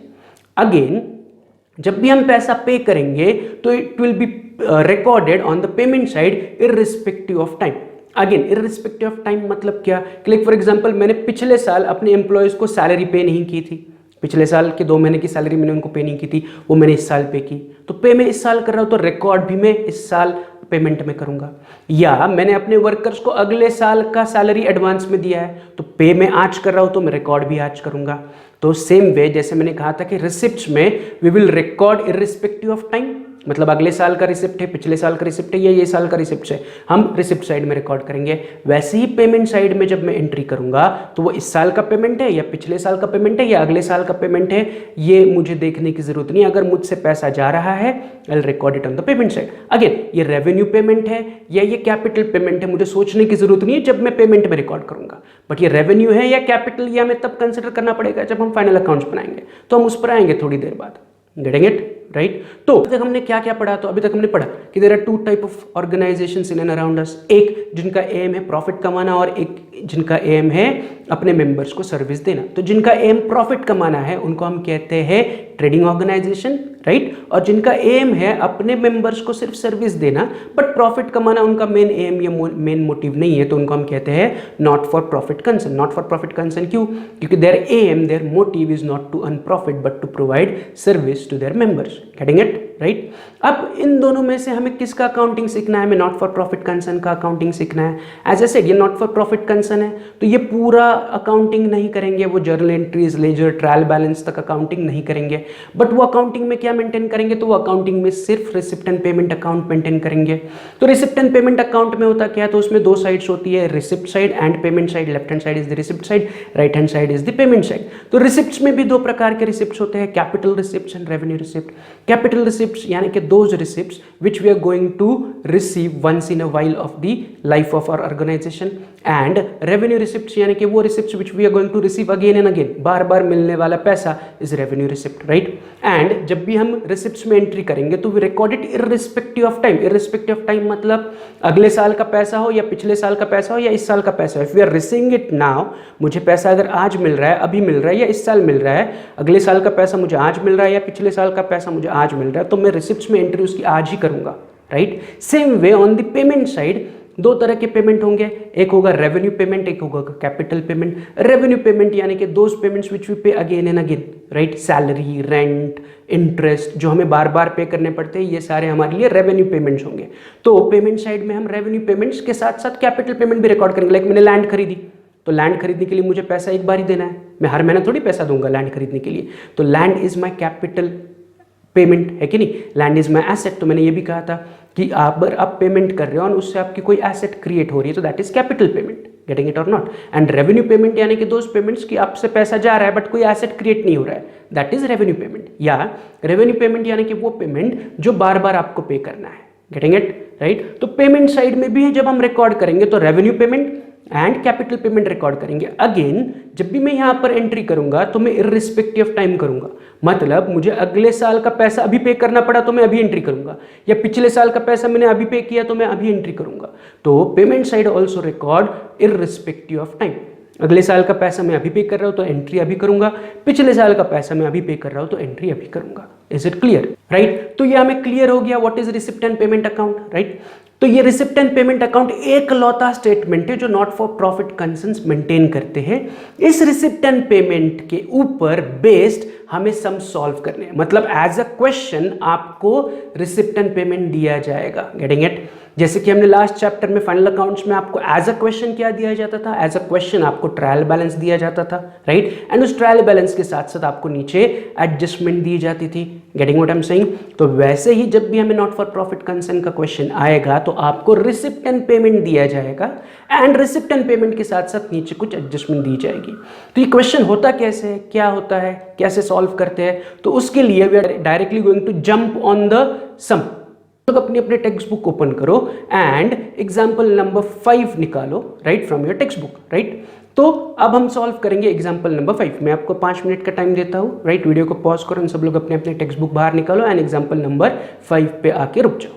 Again जब भी हम पैसा पे करेंगे तो it will be recorded on the payment side irrespective of time. Again irrespective of time मतलब क्या? लाइक फॉर एग्जांपल मैंने पिछले साल अपने एम्प्लॉयज़ को सैलरी पे नहीं की थी, पिछले साल के 2 महीने की सैलरी मैंने उनको पे नहीं की थी, वो मैंने इस साल पे की, तो पे मैं इस साल कर रहा हूँ, तो रिकॉर्ड भी मैं इस साल पेमेंट में करूंगा. या मैंने अपने वर्कर्स को अगले साल का सैलरी एडवांस में दिया है, तो पे मैं आज कर रहा हूँ, तो मैं रिकॉर्ड भी आज करूंगा. तो सेम वे जैसे मैंने कहा था कि रिसिप्ट्स में we will record irrespective of time, मतलब अगले साल का रिसिप्ट है, पिछले साल का रिसिप्ट है या ये साल का रिसिप्ट है, हम रिसिप्ट साइड में रिकॉर्ड करेंगे. वैसे ही पेमेंट साइड में जब मैं एंट्री करूंगा तो वो इस साल का पेमेंट है या पिछले साल का पेमेंट है या अगले साल का पेमेंट है, ये मुझे देखने की जरूरत नहीं. अगर मुझसे पैसा जा रहा है I will record it on the payment side. Again ये रेवेन्यू पेमेंट है या ये कैपिटल पेमेंट है, मुझे सोचने की जरूरत नहीं है जब मैं पेमेंट में रिकॉर्ड करूंगा. बट ये रेवेन्यू है या कैपिटल, या हमें तब कंसिडर करना पड़ेगा जब हम फाइनल अकाउंट्स बनाएंगे, तो हम उस पर आएंगे थोड़ी देर बाद. Getting it? राइट. तो अभी तक हमने क्या क्या पढ़ा? तो अभी तक हमने पढ़ा कि there are 2 type of organisations in and around us. एक जिनका एम है प्रॉफिट कमाना और एक जिनका एम है अपने मेंबर्स को सर्विस देना. तो जिनका एम प्रॉफिट कमाना है उनको हम कहते हैं ट्रेडिंग ऑर्गेनाइजेशन, राइट. और जिनका एम है अपने मेंबर्स को सिर्फ सर्विस देना बट प्रॉफिट कमाना उनका मेन एम या मेन मोटिव नहीं है, तो उनको हम कहते हैं not for profit concern. Not for profit concern क्यों? क्योंकि their aim, their motive is not to earn profit but to provide service to their members. Getting it? Right. अब इन दोनों में से हमें किसका अकाउंटिंग सीखना है? हमें नॉट फॉर प्रॉफिट कंसर्न का अकाउंटिंग सीखना है. एज आई सेड ये नॉट फॉर प्रॉफिट कंसर्न है, तो ये पूरा अकाउंटिंग नहीं करेंगे, वो journal entries, ledger, trial balance तक अकाउंटिंग नहीं करेंगे. बट वो अकाउंटिंग में क्या मेंटेन करेंगे? तो वो अकाउंटिंग में सिर्फ receipt and payment account maintain करेंगे. तो रिसिप्ट एंड पेमेंट अकाउंट में होता क्या है? तो उसमें 2 साइड्स होती है, receipt side and payment side. Left hand side is the receipt side, right hand side is the payment side. तो रिसिप्ट्स में भी 2 प्रकार के रिसिप्ट्स होते हैं, capital receipts and revenue receipt. Capital receipts यानी कि those receipts which we are going to receive once in a while of the life of our organization, and revenue receipts यानी कि वो receipts which we are going to receive again and again, बार बार मिलने वाला पैसा is revenue receipt, right. and जब भी हम receipts में एंट्री करेंगे तो we record it irrespective of time. irrespective of time मतलब अगले साल का पैसा हो या पिछले साल का पैसा हो या इस साल का पैसा हो. if we are receiving it now, मुझे पैसा अगर आज मिल रहा है, अभी मिल रहा है या इस साल मिल रहा है, अगले साल का पैसा मुझे आज मिल रहा है या पिछले साल का पैसा मुझे आज मिल रहा है, तो मैं रिसिप्ट्स में एंट्री उसकी आज ही करूंगा, right. Same way on the payment side दो तरह के पेमेंट होंगे, एक होगा रेवेन्यू पेमेंट, एक होगा कैपिटल पेमेंट। रेवेन्यू पेमेंट यानी कि दोज पेमेंट्स विच वी पे again and again, right? Salary, rent, interest जो हमें बार बार पे करने पड़ते हैं, ये सारे हमारे लिए रेवेन्यू पेमेंट्स होंगे। तो पेमेंट साइड में हम रेवेन्यू पेमेंट्स के साथ साथ कैपिटल पेमेंट भी रिकॉर्ड करेंगे। लाइक मैंने लैंड खरीदी, तो लैंड खरीदने के लिए मुझे पैसा एक बार ही देना है, मैं हर महीना थोड़ी पैसा दूंगा लैंड खरीदने के लिए। तो land is my capital payment, है कि नहीं? Land is my asset. तो मैंने ये भी कहा था कि आप पेमेंट कर रहे हो और उससे आपकी कोई एसेट क्रिएट हो रही है, तो that is capital payment. Getting it और नॉट? एंड रेवेन्यू पेमेंट यानी कि दोज पेमेंट्स की आपसे पैसा जा रहा है बट कोई एसेट क्रिएट नहीं हो रहा है, दैट इज रेवेन्यू पेमेंट। या रेवेन्यू पेमेंट यानी कि वो पेमेंट जो बार बार आपको पे करना है। Getting it, right? तो पेमेंट साइड में भी जब हम रिकॉर्ड करेंगे तो revenue payment and capital payment record करेंगे। अगेन जब भी मैं यहां पर एंट्री करूंगा तो मैं इर्रिस्पेक्टिव ऑफ टाइम करूंगा, मतलब मुझे अगले साल का पैसा अभी पे करना पड़ा तो मैं अभी एंट्री करूंगा, या पिछले साल का पैसा मैंने अभी पे किया तो मैं अभी एंट्री करूंगा। तो payment side also record irrespective of time. अगले साल का पैसा मैं अभी पे कर रहा हूं तो एंट्री अभी करूंगा, पिछले साल का पैसा मैं अभी पे कर रहा हूं तो एंट्री अभी करूंगा। Is it clear? राइट? तो ये हमें क्लियर हो गया what is receipt and payment account, right? तो ये रिसिप्ट एंड पेमेंट अकाउंट एक लौता स्टेटमेंट है जो not for profit concerns maintain करते हैं। इस रिसिप्ट एंड पेमेंट के ऊपर बेस्ड हमें सम सॉल्व करने हैं, मतलब एज अ क्वेश्चन आपको रिसिप्ट एंड पेमेंट दिया जाएगा। Getting it? जैसे कि हमने लास्ट चैप्टर में फाइनल अकाउंट्स में आपको एज अ क्वेश्चन क्या दिया जाता था, एज अ क्वेश्चन आपको ट्रायल बैलेंस दिया जाता था, राइट? एंड उस ट्रायल बैलेंस के साथ साथ आपको नीचे एडजस्टमेंट दी जाती थी। Getting what I am saying? तो वैसे ही जब भी हमें नॉट फॉर प्रॉफिट कंसर्न का क्वेश्चन आएगा तो आपको रिसिप्ट एंड पेमेंट दिया जाएगा एंड रिसिप्ट एंड पेमेंट के साथ साथ नीचे कुछ एडजस्टमेंट दी जाएगी। तो ये क्वेश्चन होता कैसे है, क्या होता है, कैसे सॉल्व करते हैं, तो उसके लिए we are directly going to jump on the sum. अपनी अपने टेक्स्ट बुक ओपन करो एंड एग्जाम्पल नंबर 5 निकालो, right, from your text book, right? तो अब हम सॉल्व करेंगे एग्जाम्पल नंबर 5। मैं आपको 5 मिनट का टाइम देता हूं, राइट? वीडियो को पॉज करो, सब लोग अपने अपने टेक्स्ट बुक बाहर निकालो एंड एग्जाम्पल नंबर 5 पे आके रुक जाओ।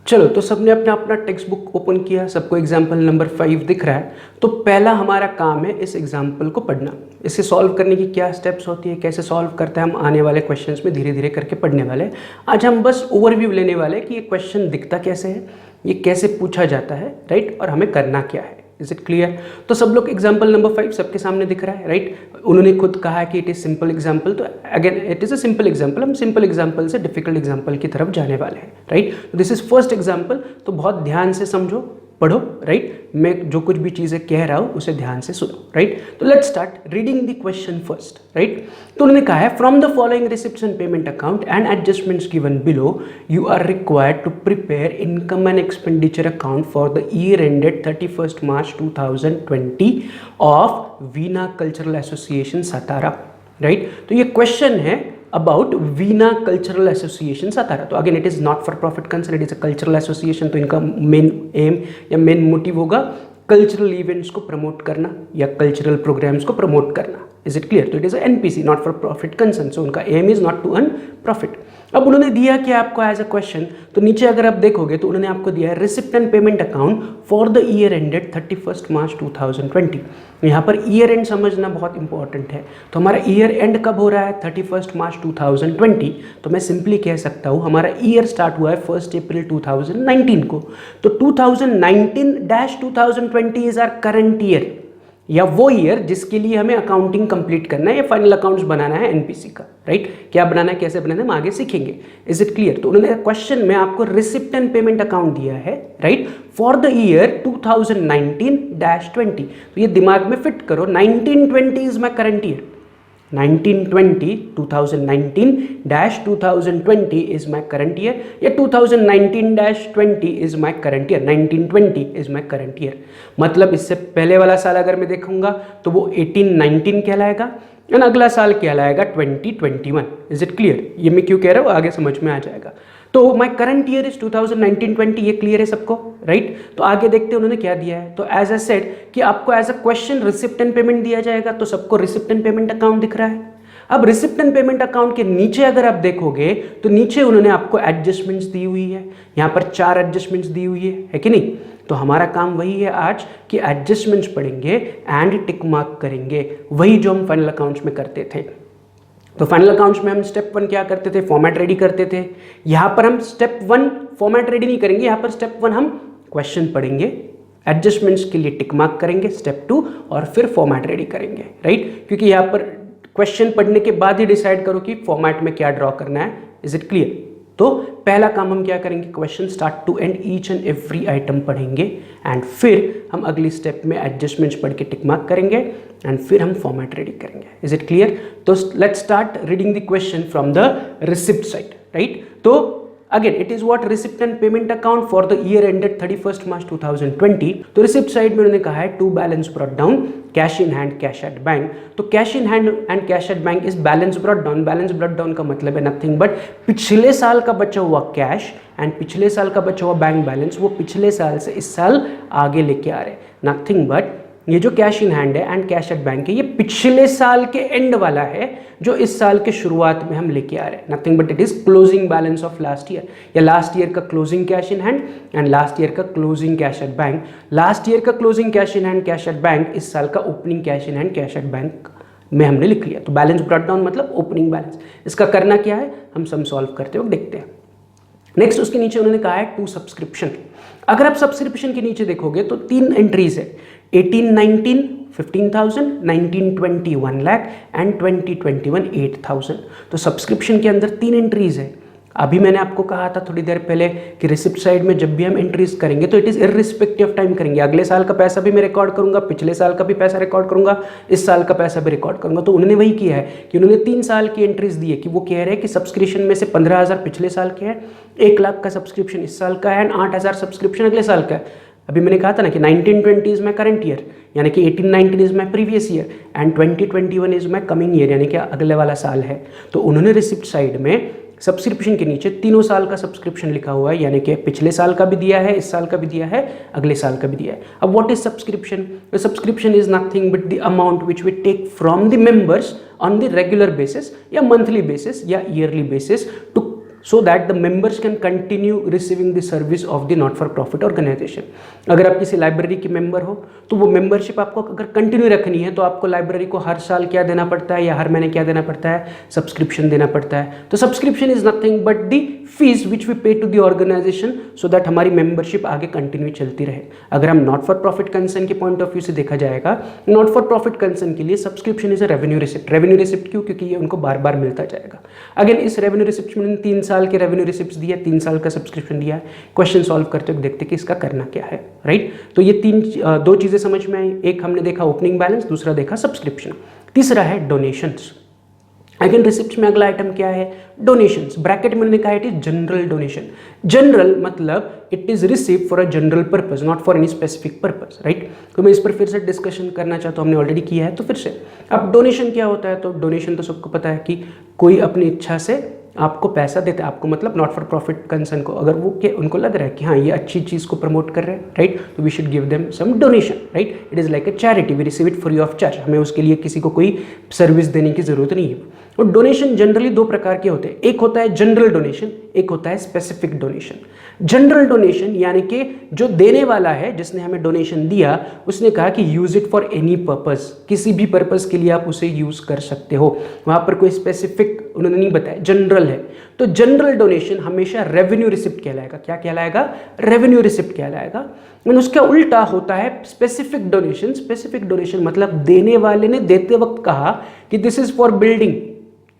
चलो, तो सबने अपना अपना टेक्स्ट बुक ओपन किया, सबको एग्जाम्पल नंबर 5 दिख रहा है। तो पहला हमारा काम है इस एग्जाम्पल को पढ़ना, इसे सॉल्व करने की क्या स्टेप्स होती है, कैसे सॉल्व करते हैं, हम आने वाले क्वेश्चंस में धीरे धीरे करके पढ़ने वाले हैं। आज हम बस ओवरव्यू लेने वाले हैं कि ये क्वेश्चन दिखता कैसे है, ये कैसे पूछा जाता है, राइट, और हमें करना क्या है। Is it clear? तो सब लोग एग्जाम्पल नंबर 5 सबके सामने दिख रहा है, राइट? उन्होंने खुद कहा है कि इट इज सिंपल एग्जाम्पल, तो again it is a simple example. हम सिंपल एग्जाम्पल से डिफिकल्ट एग्जाम्पल की तरफ जाने वाले हैं, right? This is first example, तो बहुत ध्यान से समझो, पढ़ो, राइट? मैं जो कुछ भी चीज़ें कह रहा हूँ उसे ध्यान से सुनो, राइट? तो let's start reading the question first, right? तो उन्होंने कहा है from the following receipts and payment account and adjustments given below you are required to prepare income and expenditure account for the year ended 31 March 2020 of Veena cultural association Satara, right? तो ये क्वेश्चन है about Veena cultural association Satara. तो again it is not for profit concern, it is a cultural association. तो इनका मेन एम या मेन मोटिव होगा कल्चरल इवेंट्स को प्रमोट करना या कल्चरल प्रोग्राम्स को प्रमोट करना। Is it clear? तो it is NPC, not for profit concern, so उनका aim is not to earn profit. अब उन्होंने दिया क्या आपको एज अ क्वेश्चन, तो नीचे अगर आप देखोगे तो उन्होंने आपको दिया है receipt and payment account for the year ended 31 March 2020। यहाँ पर ईयर एंड समझना बहुत इंपॉर्टेंट है। तो हमारा ईयर एंड कब हो रहा है? 31 मार्च 2020। तो मैं सिंपली कह सकता हूँ हमारा ईयर स्टार्ट हुआ है 1 अप्रैल 2019 को। तो 2019-2020 इज आर करंट ईयर, या वो ईयर जिसके लिए हमें अकाउंटिंग कंप्लीट करना है या फाइनल अकाउंट्स बनाना है एनपीसी का, राइट? क्या बनाना है, कैसे बनाना है, हम आगे सीखेंगे। Is it clear? तो उन्होंने क्वेश्चन में आपको रिसिप्ट एंड पेमेंट अकाउंट दिया है, राइट, फॉर द ईयर 2019-20। तो ये दिमाग में फिट करो, 1920 is my current year, 2019-2020 is my current year, या 2019-20 is my current year, 1920 is my current year। मतलब इससे पहले वाला साल अगर मैं देखूंगा तो वो 18-19 कहलाएगा और अगला साल कहलाएगा 2021। Is it clear? ये मैं क्यों कह रहा हूँ आगे समझ में आ जाएगा। तो माई करंट ईयर इज 2019-20, ये क्लियर है सबको, राइट? तो आगे देखते हैं उन्होंने क्या दिया है। तो एज ए सेड कि आपको as a question receipt and payment दिया जाएगा, तो सबको रिसिप्ट एंड पेमेंट अकाउंट दिख रहा है। अब रिसिप्ट एंड पेमेंट अकाउंट के नीचे अगर आप देखोगे तो नीचे उन्होंने आपको एडजस्टमेंट्स दी हुई है, यहाँ पर 4 एडजस्टमेंट्स दी हुई है कि नहीं? तो हमारा काम वही है आज कि एडजस्टमेंट्स पढ़ेंगे एंड टिक मार्क करेंगे, वही जो हम फाइनल अकाउंट्स में करते थे। तो फाइनल अकाउंट्स में हम स्टेप 1 क्या करते थे, फॉर्मेट रेडी करते थे। यहाँ पर हम स्टेप 1 फॉर्मेट रेडी नहीं करेंगे, यहाँ पर स्टेप 1 हम क्वेश्चन पढ़ेंगे, एडजस्टमेंट्स के लिए टिक मार्क करेंगे, स्टेप 2 और फिर फॉर्मेट रेडी करेंगे, राइट। क्योंकि यहाँ पर क्वेश्चन पढ़ने के बाद ही डिसाइड करो कि फॉर्मेट में क्या ड्रॉ करना है। Is it clear? तो पहला काम हम क्या करेंगे, question start to end each and every item पढ़ेंगे एंड फिर हम अगली स्टेप में एडजस्टमेंट्स पढ़ के टिक मार्क करेंगे एंड फिर हम फॉर्मेट रेडी करेंगे। Is it clear? तो let's start reading the question from the receipt side, right. तो again it is what, receipt and payment account for the year ended 31 March 2020। तो रिसिप्ट साइड में उन्होंने कहा है to balance brought down, cash in hand, cash at bank. तो cash in hand and cash at bank is balance brought down. Balance brought down का मतलब है नथिंग बट पिछले साल का बचा हुआ कैश एंड पिछले साल का बचा हुआ बैंक बैलेंस, वो पिछले साल से इस साल आगे लेके आ रहे। नथिंग बट ये जो कैश इन हैंड है एंड कैश एट बैंक है, ये पिछले साल के एंड वाला है जो इस साल के शुरुआत में हम लेके आ रहे हैं। Nothing but it is closing balance of last year, या लास्ट ईयर का closing cash in hand and last year का closing cash at bank. Last year का closing cash in hand cash at bank इस साल का opening cash in hand cash at bank में हमने लिख लिया। तो बैलेंस ब्रॉट डाउन मतलब ओपनिंग बैलेंस। इसका करना क्या है हम सम सॉल्व करते हुए देखते हैं। नेक्स्ट उसके नीचे उन्होंने कहा है टू सब्सक्रिप्शन। अगर आप सब्सक्रिप्शन के नीचे देखोगे तो 3 एंट्रीज है, 18-19 15,000, 19-20 1 लाख एंड 20-21 8,000। तो सब्सक्रिप्शन के अंदर 3 एंट्रीज है। अभी मैंने आपको कहा था थोड़ी देर पहले कि रिसिप्ट साइड में जब भी हम एंट्रीज करेंगे तो it is irrespective of time करेंगे। अगले साल का पैसा भी मैं रिकॉर्ड करूंगा, पिछले साल का भी पैसा रिकॉर्ड करूंगा, इस साल का पैसा भी रिकॉर्ड करूंगा। तो उन्होंने वही किया है कि उन्होंने 3 साल की एंट्रीज दी है कि वो कह रहे हैं कि सब्सक्रिप्शन में से 15,000 पिछले साल के हैं, 1 लाख का सब्सक्रिप्शन इस साल का है एंड 8,000 सब्सक्रिप्शन अगले साल का है। अभी मैंने कहा था ना कि 19-20 इज माई करंट ईयर, यानी कि 18-19 is my previous year and 20-21 is my coming year, यानी कि अगले वाला साल है। तो उन्होंने रिसिप्ट साइड में सब्सक्रिप्शन के नीचे तीनों साल का सब्सक्रिप्शन लिखा हुआ है, यानी कि पिछले साल का भी दिया है, इस साल का भी दिया है, अगले साल का भी दिया है। अब what is subscription? Subscription is nothing but the amount which we take from the members on the regular basis या मंथली बेसिस या yearly basis to so that the members can continue receiving the service of the not for profit organization। अगर आप किसी लाइब्रेरी के मेंबर हो तो वो मेंबरशिप आपको अगर कंटिन्यू रखनी है तो आपको लाइब्रेरी को हर साल क्या देना पड़ता है या हर महीने क्या देना पड़ता है, सब्सक्रिप्शन देना पड़ता है। तो subscription is nothing but the fees which we pay to the organisation so that हमारी मेंबरशिप आगे कंटिन्यू चलती रहे। अगर हम नॉट फॉर प्रॉफिट कंसर्न के पॉइंट ऑफ व्यू से देखा जाएगा, नॉट फॉर प्रॉफिट कंसर्न के लिए subscription is a revenue receipt. Revenue receipt क्यों? क्योंकि ये उनको बार बार मिलता जाएगा। अगेन इस रेवेन्यू रिसिप्ट में 3 साल के रेवेन्यू रिसिप्ट दिया, 3 साल का सब्सक्रिप्शन दिया है। क्वेश्चन सॉल्व करते हुए देखते कि इसका करना क्या है, राइट। तो ये 2 चीजें समझ में आई। एक हमने देखा ओपनिंग बैलेंस, दूसरा देखा सब्सक्रिप्शन, तीसरा है डोनेशंस। अगेन रिसिप्ट में अगला आइटम क्या है, डोनेशंस। ब्रैकेट में लिखा है it is general donation. General मतलब it is receive for a general purpose, not for any specific purpose, right. तो मैं इस पर फिर से डिस्कशन करना चाहता हूँ, हमने ऑलरेडी किया है तो फिर से। अब डोनेशन क्या होता है? तो डोनेशन तो सबको पता है कि कोई अपनी इच्छा से आपको पैसा देते हैं, आपको मतलब नॉट फॉर प्रॉफिट कंसर्न को अगर वो उनको लग रहा है कि हाँ ये अच्छी चीज़ को प्रमोट कर रहे हैं, राइट, तो we should give them some donation, right. It is like a charity, we receive it free of charge. हमें उसके लिए किसी को कोई सर्विस देने की जरूरत नहीं है। और डोनेशन जनरली 2 प्रकार के होते हैं, एक होता है जनरल डोनेशन, एक होता है स्पेसिफिक डोनेशन। जनरल डोनेशन यानी कि जो देने वाला है, जिसने हमें डोनेशन दिया, उसने कहा कि use it for any purpose, किसी भी पर्पस के लिए आप उसे यूज कर सकते हो। वहां पर कोई स्पेसिफिक उन्होंने नहीं बताया, जनरल है। तो जनरल डोनेशन हमेशा रेवेन्यू रिसिप्ट कहलाएगा। क्या कहलाएगा? रेवेन्यू रिसिप्ट कहलाएगा। उसका उल्टा होता है स्पेसिफिक डोनेशन। स्पेसिफिक डोनेशन मतलब देने वाले ने देते वक्त कहा कि this is for building,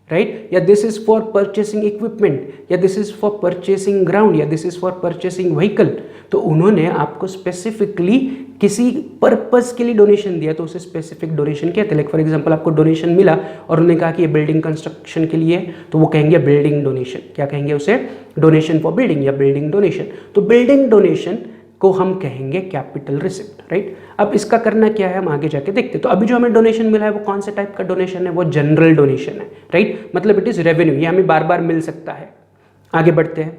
right, या this is for purchasing equipment, या this is for purchasing ground, या this is for purchasing vehicle. तो उन्होंने आपको स्पेसिफिकली किसी पर्पस के लिए डोनेशन दिया तो उसे स्पेसिफिक डोनेशन कहते हैं। लाइक फॉर एग्जांपल आपको डोनेशन मिला और उन्होंने कहा कि ये बिल्डिंग कंस्ट्रक्शन के लिए, तो वो कहेंगे बिल्डिंग डोनेशन। क्या कहेंगे उसे? डोनेशन फॉर बिल्डिंग या बिल्डिंग डोनेशन। तो बिल्डिंग डोनेशन को हम कहेंगे कैपिटल रिसिप्ट, राइट। अब इसका करना क्या है हम आगे जाके देखते हैं। तो अभी जो हमें डोनेशन मिला है वो कौन से टाइप का डोनेशन है? वो जनरल डोनेशन है, राइट, मतलब इट इज रेवेन्यू, ये हमें बार बार मिल सकता है। आगे बढ़ते हैं,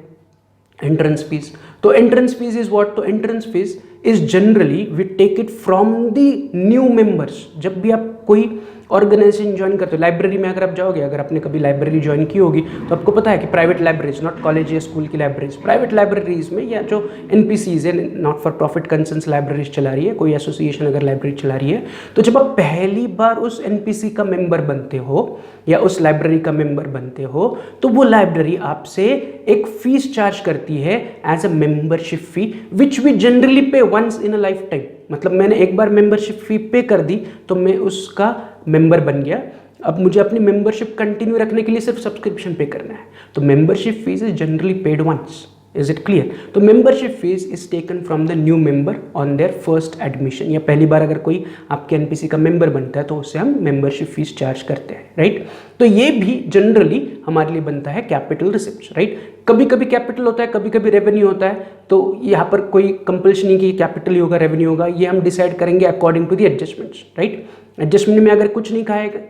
एंट्रेंस फीस। तो एंट्रेंस फीस इज व्हाट? तो entrance fees is generally we take it from the new members. जब भी आप कोई ऑर्गेनाइजेशन ज्वाइन करते हो, लाइब्रेरी में अगर आप जाओगे, अगर आपने कभी लाइब्रेरी ज्वाइन की होगी तो आपको पता है कि प्राइवेट लाइब्रेरीज, नॉट कॉलेज या स्कूल की लाइब्रेरीज, प्राइवेट लाइब्रेरीज में या जो एनपीसीज है, not for profit concerns libraries चला रही है, कोई एसोसिएशन अगर लाइब्रेरी चला रही है, तो जब आप पहली बार उस एनपीसी का मेंबर बनते हो या उस लाइब्रेरी का मेंबर बनते हो तो वो लाइब्रेरी आपसे एक फीस चार्ज करती है as a membership fee, which we generally pay once in a life time. मतलब मैंने एक बार मेंबरशिप फी पे कर दी तो मैं उसका मेंबर बन गया, अब मुझे अपनी मेंबरशिप कंटिन्यू रखने के लिए सिर्फ सब्सक्रिप्शन पे करना है। तो membership fees is generally paid once. Is it clear? तो membership fees is taken from the new member on their first admission, या पहली बार अगर कोई आपके एनपीसी का मेंबर बनता है तो उससे हम मेंबरशिप फीस चार्ज करते हैं, राइट। तो ये भी जनरली हमारे लिए बनता है कैपिटल रिसिप्ट्स, राइट। कभी कभी कैपिटल होता है, कभी कभी रेवेन्यू होता है, तो यहाँ पर कोई कंपल्शन नहीं कि कैपिटल ही होगा रेवेन्यू होगा, ये हम डिसाइड करेंगे according to the adjustments, right. Adjustment में अगर कुछ नहीं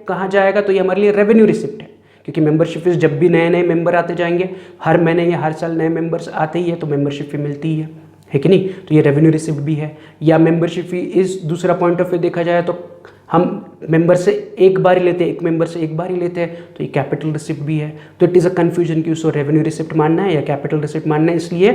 कहा जाएगा तो ये हमारे लिए रेवेन्यू रिसिप्ट है, क्योंकि मेंबरशिप फीस जब भी नए नए मेंबर आते जाएंगे, हर महीने या हर साल नए मेंबर्स आते ही है तो मेंबरशिप फी मिलती ही है कि नहीं, तो ये रेवेन्यू रिसिप्ट भी है। या मेंबरशिप फी इस दूसरा पॉइंट ऑफ व्यू देखा जाए तो हम मेंबर से एक बार ही लेते हैं, एक मेंबर से एक बार ही लेते हैं, तो ये कैपिटल रिसिप्ट भी है। तो इट इज़ अ कन्फ्यूजन कि उसको रेवेन्यू रिसिप्ट मानना है या कैपिटल रिसिप्ट मानना है, इसलिए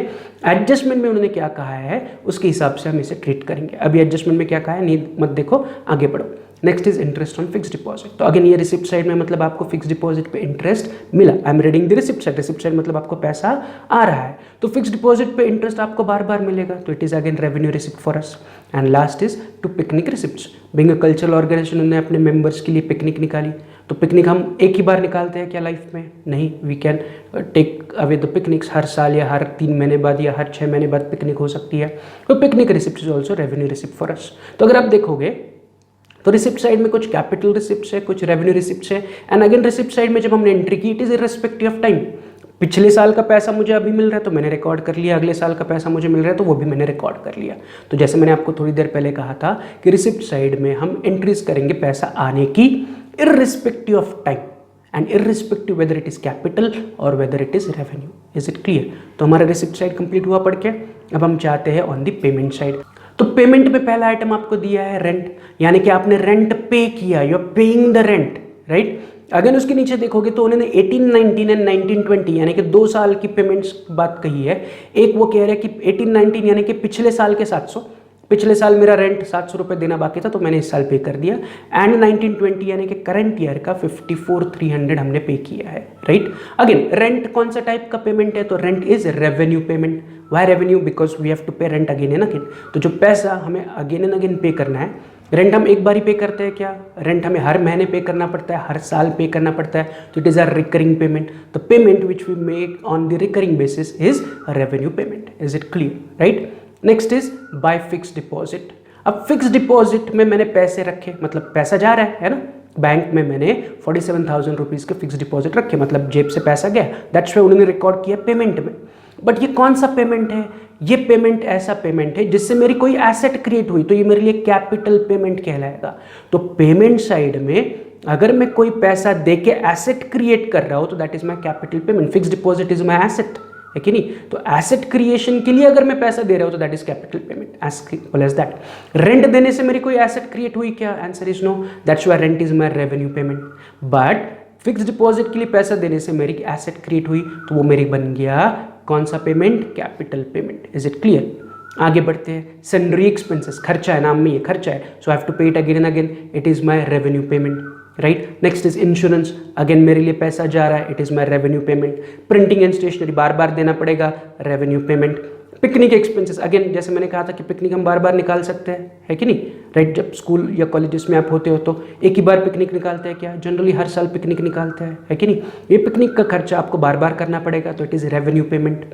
एडजस्टमेंट में उन्होंने क्या कहा है उसके हिसाब से हम इसे ट्रीट करेंगे। अभी एडजस्टमेंट में क्या कहा है नींद मत देखो, आगे बढ़ो। Next is interest on fix deposit. तो अगेन ये रिसिप्ट साइड में मतलब आपको फिक्स डिपॉजिट पे इंटरेस्ट मिला। I am reading the receipt side, receipt side मतलब आपको पैसा आ रहा है, तो फिक्स डिपॉजिट पे इंटरेस्ट आपको बार बार मिलेगा, तो it is again revenue receipt for us. And last is to picnic receipts. Being a cultural organisation उन्होंने अपने मेंबर्स के लिए पिकनिक निकाली, तो पिकनिक हम एक ही बार निकालते हैं क्या लाइफ में? नहीं, we can take away the picnics हर साल या हर 3 महीने बाद या हर 6 महीने बाद पिकनिक हो सकती है, तो picnic receipt is also revenue receipt for अस। तो अगर आप देखोगे तो रिसिप्ट साइड में कुछ कैपिटल रिसिप्ट्स है, कुछ रेवेन्यू रिसिप्ट्स है। एंड अगेन रिसिप्ट साइड में जब हमने एंट्री की, it is irrespective of time. पिछले साल का पैसा मुझे अभी मिल रहा है तो मैंने रिकॉर्ड कर लिया, अगले साल का पैसा मुझे मिल रहा है तो वो भी मैंने रिकॉर्ड कर लिया। तो जैसे मैंने आपको थोड़ी देर पहले कहा था कि रिसिप्ट साइड में हम एंट्रीज करेंगे पैसा आने की irrespective of time and irrespective whether it is capital और whether it is revenue. Is it clear? तो हमारा रिसिप्ट साइड कंप्लीट हुआ पढ़ के। अब हम चाहते हैं ऑन द पेमेंट साइड। तो पेमेंट में पहला आइटम आपको दिया है रेंट, यानी कि आपने रेंट पे किया, you are paying the rent, right. अगर उसके नीचे देखोगे तो उन्होंने 1819 एंड 1920 यानी कि 2 साल की पेमेंट्स बात कही है। एक वो कह रहे हैं कि 1819 यानी कि पिछले साल के 700, पिछले साल मेरा रेंट 700 रुपये देना बाकी था तो मैंने इस साल पे कर दिया। एंड 1920 यानी कि करंट ईयर का 54,300 हमने पे किया है, राइट। अगेन रेंट कौन सा टाइप का पेमेंट है? तो rent is revenue payment. Why revenue? Because we have to pay rent again and again. तो जो पैसा हमें अगेन एंड अगेन पे करना है, रेंट हम एक बार ही पे करते हैं क्या? रेंट हमें हर महीने पे करना पड़ता है, हर साल पे करना पड़ता है, तो it is a recurring payment. The payment which we make on the recurring basis is revenue payment. Is it clear? Right. Next is by fix deposit. अब फिक्स डिपॉजिट में मैंने पैसे रखे, मतलब पैसा जा रहा है ना, बैंक में मैंने 47,000 रुपीज़ के फिक्स डिपॉजिट रखे, मतलब जेब से पैसा गया, दैट्स वाई उन्होंने रिकॉर्ड किया पेमेंट में। बट ये कौन सा पेमेंट है? ये पेमेंट ऐसा पेमेंट है जिससे मेरी कोई एसेट क्रिएट हुई, तो ये मेरे लिए कैपिटल पेमेंट कहलाएगा। तो पेमेंट साइड में अगर मैं कोई पैसा दे के एसेट क्रिएट कर रहा हूँ तो that is my capital payment. Fix deposit is my asset, है कि नहीं? तो एसेट क्रिएशन के लिए अगर मैं पैसा दे रहा हूँ तो that is capital payment, as simple as that. Rent देने से मेरी कोई एसेट क्रिएट हुई क्या? Answer is no, that's why rent is my revenue payment. But fix deposit के लिए पैसा देने से मेरी एसेट क्रिएट हुई तो वो मेरी बन गया कौन सा payment? Capital payment. Is it clear? आगे बढ़ते हैं। सन्ड्री एक्सपेंसेस, खर्चा है, नाम में ये खर्चा है, so I have to pay it again and again, it is my revenue payment, right. Next is insurance, again मेरे लिए पैसा जा रहा है, it is my revenue payment. Printing and stationery बार बार देना पड़ेगा, revenue payment. Picnic expenses, again जैसे मैंने कहा था कि पिकनिक हम बार बार निकाल सकते हैं, है कि नहीं, राइट। जब स्कूल या कॉलेजेस में आप होते हो तो एक ही बार पिकनिक निकालते हैं क्या? जनरली हर साल पिकनिक निकालते हैं, है कि नहीं। ये पिकनिक का खर्चा आपको बार बार करना पड़ेगा, तो it is revenue payment.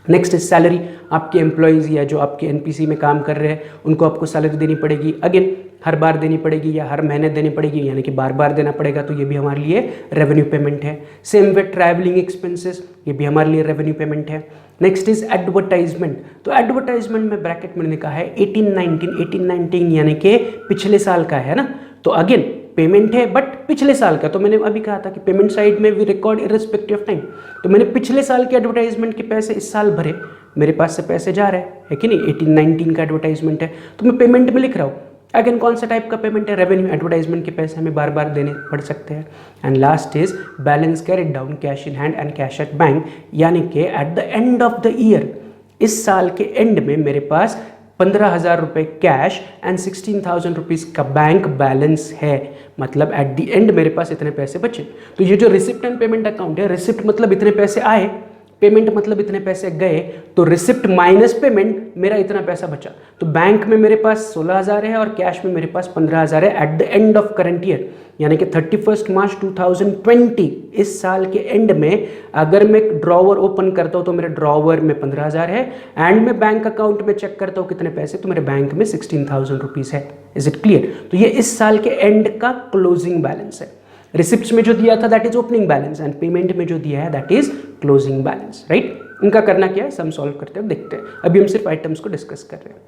Next is salary, आपके एम्प्लॉयज़ या जो आपके एनपीसी में काम कर रहे हैं उनको आपको सैलरी देनी पड़ेगी, अगेन हर बार देनी पड़ेगी या हर महीने देनी पड़ेगी, यानी कि बार बार देना पड़ेगा, तो ये भी हमारे लिए रेवेन्यू पेमेंट है। सेम वे ट्रैवलिंग एक्सपेंसेस, ये भी हमारे लिए रेवेन्यू पेमेंट है। नेक्स्ट इज एडवर्टाइजमेंट, तो एडवर्टाइजमेंट में ब्रैकेट में लिखा है 1819 यानी कि पिछले साल का है ना, तो अगेन पेमेंट है बट पिछले साल का। तो मैंने अभी कहा था कि पेमेंट साइड में we record irrespective of time, तो मैंने पिछले साल के एडवर्टाइजमेंट के पैसे इस साल भरे, मेरे पास से पैसे जा रहे हैं, है कि नहीं। 1819 का एडवर्टाइजमेंट है तो मैं पेमेंट में लिख रहा हूँ, अगेन कौन सा टाइप का पेमेंट है, रेवेन्यू, एडवर्टाइजमेंट के पैसे हमें बार बार देने पड़ सकते हैं। And last is balance carried down, cash in hand and cash at bank, यानी कि at the end of the year, इस साल के एंड में मेरे पास 15,000 रुपये कैश एंड 16,000 रुपीज़ का बैंक बैलेंस है, मतलब एट द एंड मेरे पास इतने पैसे बचे। तो ये जो रिसिप्ट एंड पेमेंट अकाउंट है, रिसिप्ट मतलब इतने पैसे आए, पेमेंट मतलब इतने पैसे गए, तो रिसिप्ट माइनस पेमेंट मेरा इतना पैसा बचा। तो बैंक में मेरे पास 16,000 है और कैश में मेरे पास 15,000 है at the end of current year, यानी कि 31 मार्च 2020, इस साल के एंड में अगर मैं ड्रॉवर ओपन करता हूँ तो मेरे ड्रॉवर में 15,000 है, एंड मैं बैंक अकाउंट में चेक करता हूँ कितने पैसे, तो मेरे बैंक में 16,000 रुपीज़ है। Is it clear? तो ये इस साल के एंड का क्लोजिंग बैलेंस है। रिसिप्ट्स में जो दिया था that is opening balance, and payment में जो दिया है that is closing balance, right. इनका करना क्या है, सम सॉल्व करते हुए देखते हैं। अभी हम सिर्फ आइटम्स को डिस्कस कर रहे हैं।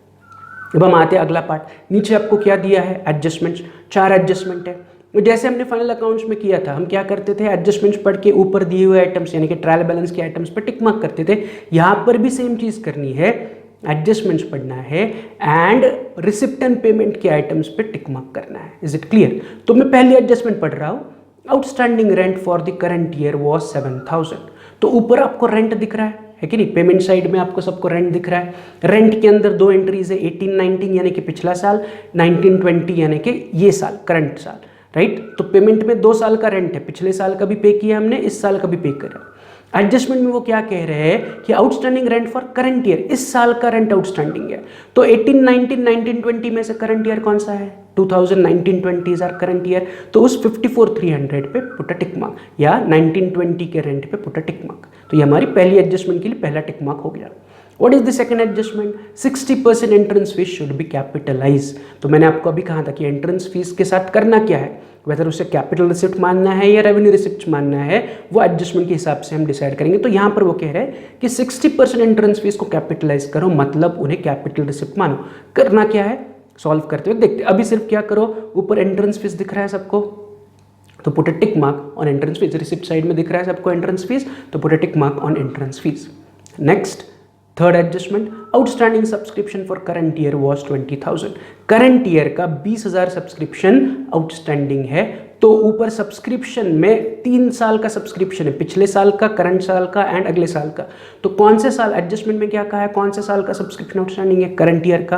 अब हम आते हैं अगला पार्ट। नीचे आपको क्या दिया है, एडजस्टमेंट्स, 4 एडजस्टमेंट है। जैसे हमने फाइनल अकाउंट्स में किया था, हम क्या करते थे, एडजस्टमेंट्स पढ़ के ऊपर दिए हुए आइटम्स यानी कि ट्रायल बैलेंस के आइटम्स पर टिक मार्क करते थे। यहाँ पर भी सेम चीज़ करनी है, एडजस्टमेंट्स पढ़ना है एंड रिसिप्ट एंड पेमेंट के आइटम्स पे टिक मार्क करना है। Is it clear? तो मैं पहली एडजस्टमेंट पढ़ रहा हूँ, outstanding rent for the current year was 7,000। तो ऊपर आपको रेंट दिख रहा है कि नहीं, पेमेंट साइड में आपको सबको रेंट दिख रहा है। रेंट के अंदर 2 एंट्रीज है, 18-19 यानी कि पिछला साल, 19-20 यानी कि ये साल, करंट साल, राइट। तो पेमेंट में 2 साल का रेंट है, पिछले साल का भी पे किया हमने, इस साल का भी पे करा। एडजस्टमेंट में वो क्या कह रहे हैं कि outstanding rent for current year, इस साल का रेंट आउटस्टैंडिंग है। तो 18-19, 19-20 में से करंट ईयर कौन सा है, 2019-20 इज आवर करंट ईयर। तो उस 54,300 पे पुट अ टिक मार्क, या 19-20 के रेंट पे पुट अ टिक मार्क। तो ये हमारी पहली एडजस्टमेंट के लिए पहला टिक मार्क हो गया। What is the second adjustment? 60% entrance fees should be capitalize. तो मैंने आपको अभी कहा था कि एंट्रेंस फीस के साथ करना क्या है, वेदर उसे कैपिटल रिसिप्ट मानना है या रेवेन्यू रिसिप्ट मानना है, वो एडजस्टमेंट के हिसाब से हम डिसाइड करेंगे। तो यहाँ पर वो कह रहे हैं कि 60% एंट्रेंस फीस को कैपिटलाइज करो, मतलब उन्हें कैपिटल रिसिप्ट मानो। करना क्या है, सॉल्व करते हुए देखते। अभी सिर्फ क्या करो, ऊपर एंट्रेंस फीस दिख रहा है सबको, तो put a tick mark on entrance fees. Receipt side में दिख रहा है सबको एंट्रेंस फीस, तो put a tick mark on entrance fees. Next, third adjustment, outstanding subscription for current year was 20,000। Current year का 20,000 सब्सक्रिप्शन आउटस्टैंडिंग है। तो ऊपर सब्सक्रिप्शन में 3 साल का सब्सक्रिप्शन है, पिछले साल का, करंट साल का एंड अगले साल का। तो कौन से साल, एडजस्टमेंट में क्या कहा है, कौन से साल का सब्सक्रिप्शन आउटस्टैंडिंग है, करंट ईयर का।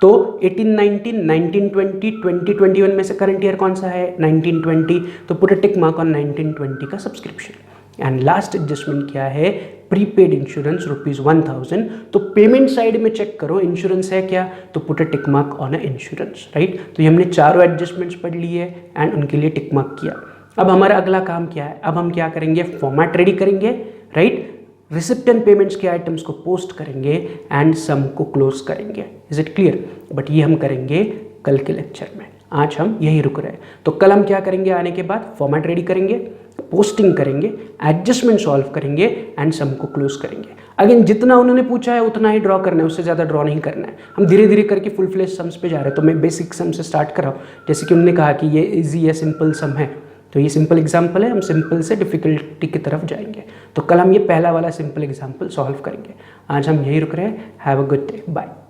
तो 18-19, 19-20, 20-21 में से करंट ईयर कौन सा है, 19-20। तो put a tick mark on 19-20 का सब्सक्रिप्शन। एंड लास्ट एडजस्टमेंट क्या है, प्रीपेड इंश्योरेंस ₹1,000। तो पेमेंट साइड में चेक करो इंश्योरेंस है क्या, तो put a tick mark on a insurance, right. तो ये हमने चारों एडजस्टमेंट्स पढ़ ली है एंड उनके लिए टिक मार्क किया। अब हमारा अगला काम क्या है, अब हम क्या करेंगे, फॉर्मेट रेडी करेंगे, राइट। रिसिप्ट एंड पेमेंट्स के आइटम्स को पोस्ट करेंगे एंड सम को क्लोज करेंगे। Is it clear? बट ये हम करेंगे कल के लेक्चर में, आज हम यही रुक रहे हैं। तो कल हम क्या करेंगे, आने के बाद फॉर्मेट रेडी करेंगे, पोस्टिंग करेंगे, एडजस्टमेंट सॉल्व करेंगे एंड सम को क्लोज करेंगे। अगेन जितना उन्होंने पूछा है उतना ही ड्रॉ करना है, उससे ज़्यादा ड्रॉ नहीं करना है। हम धीरे धीरे करके फुल फ्लेज सम्स पे जा रहे हैं। तो मैं बेसिक सम से स्टार्ट कर रहा हूँ, जैसे कि उन्होंने कहा कि ये इजी है, सिंपल सम है, तो ये सिंपल एग्जाम्पल है, हम सिंपल से डिफिकल्टी की तरफ जाएंगे। तो कल हम ये पहला वाला सिंपल एग्जाम्पल सॉल्व करेंगे। आज हम यही रुक रहे हैं। Have a good day, bye.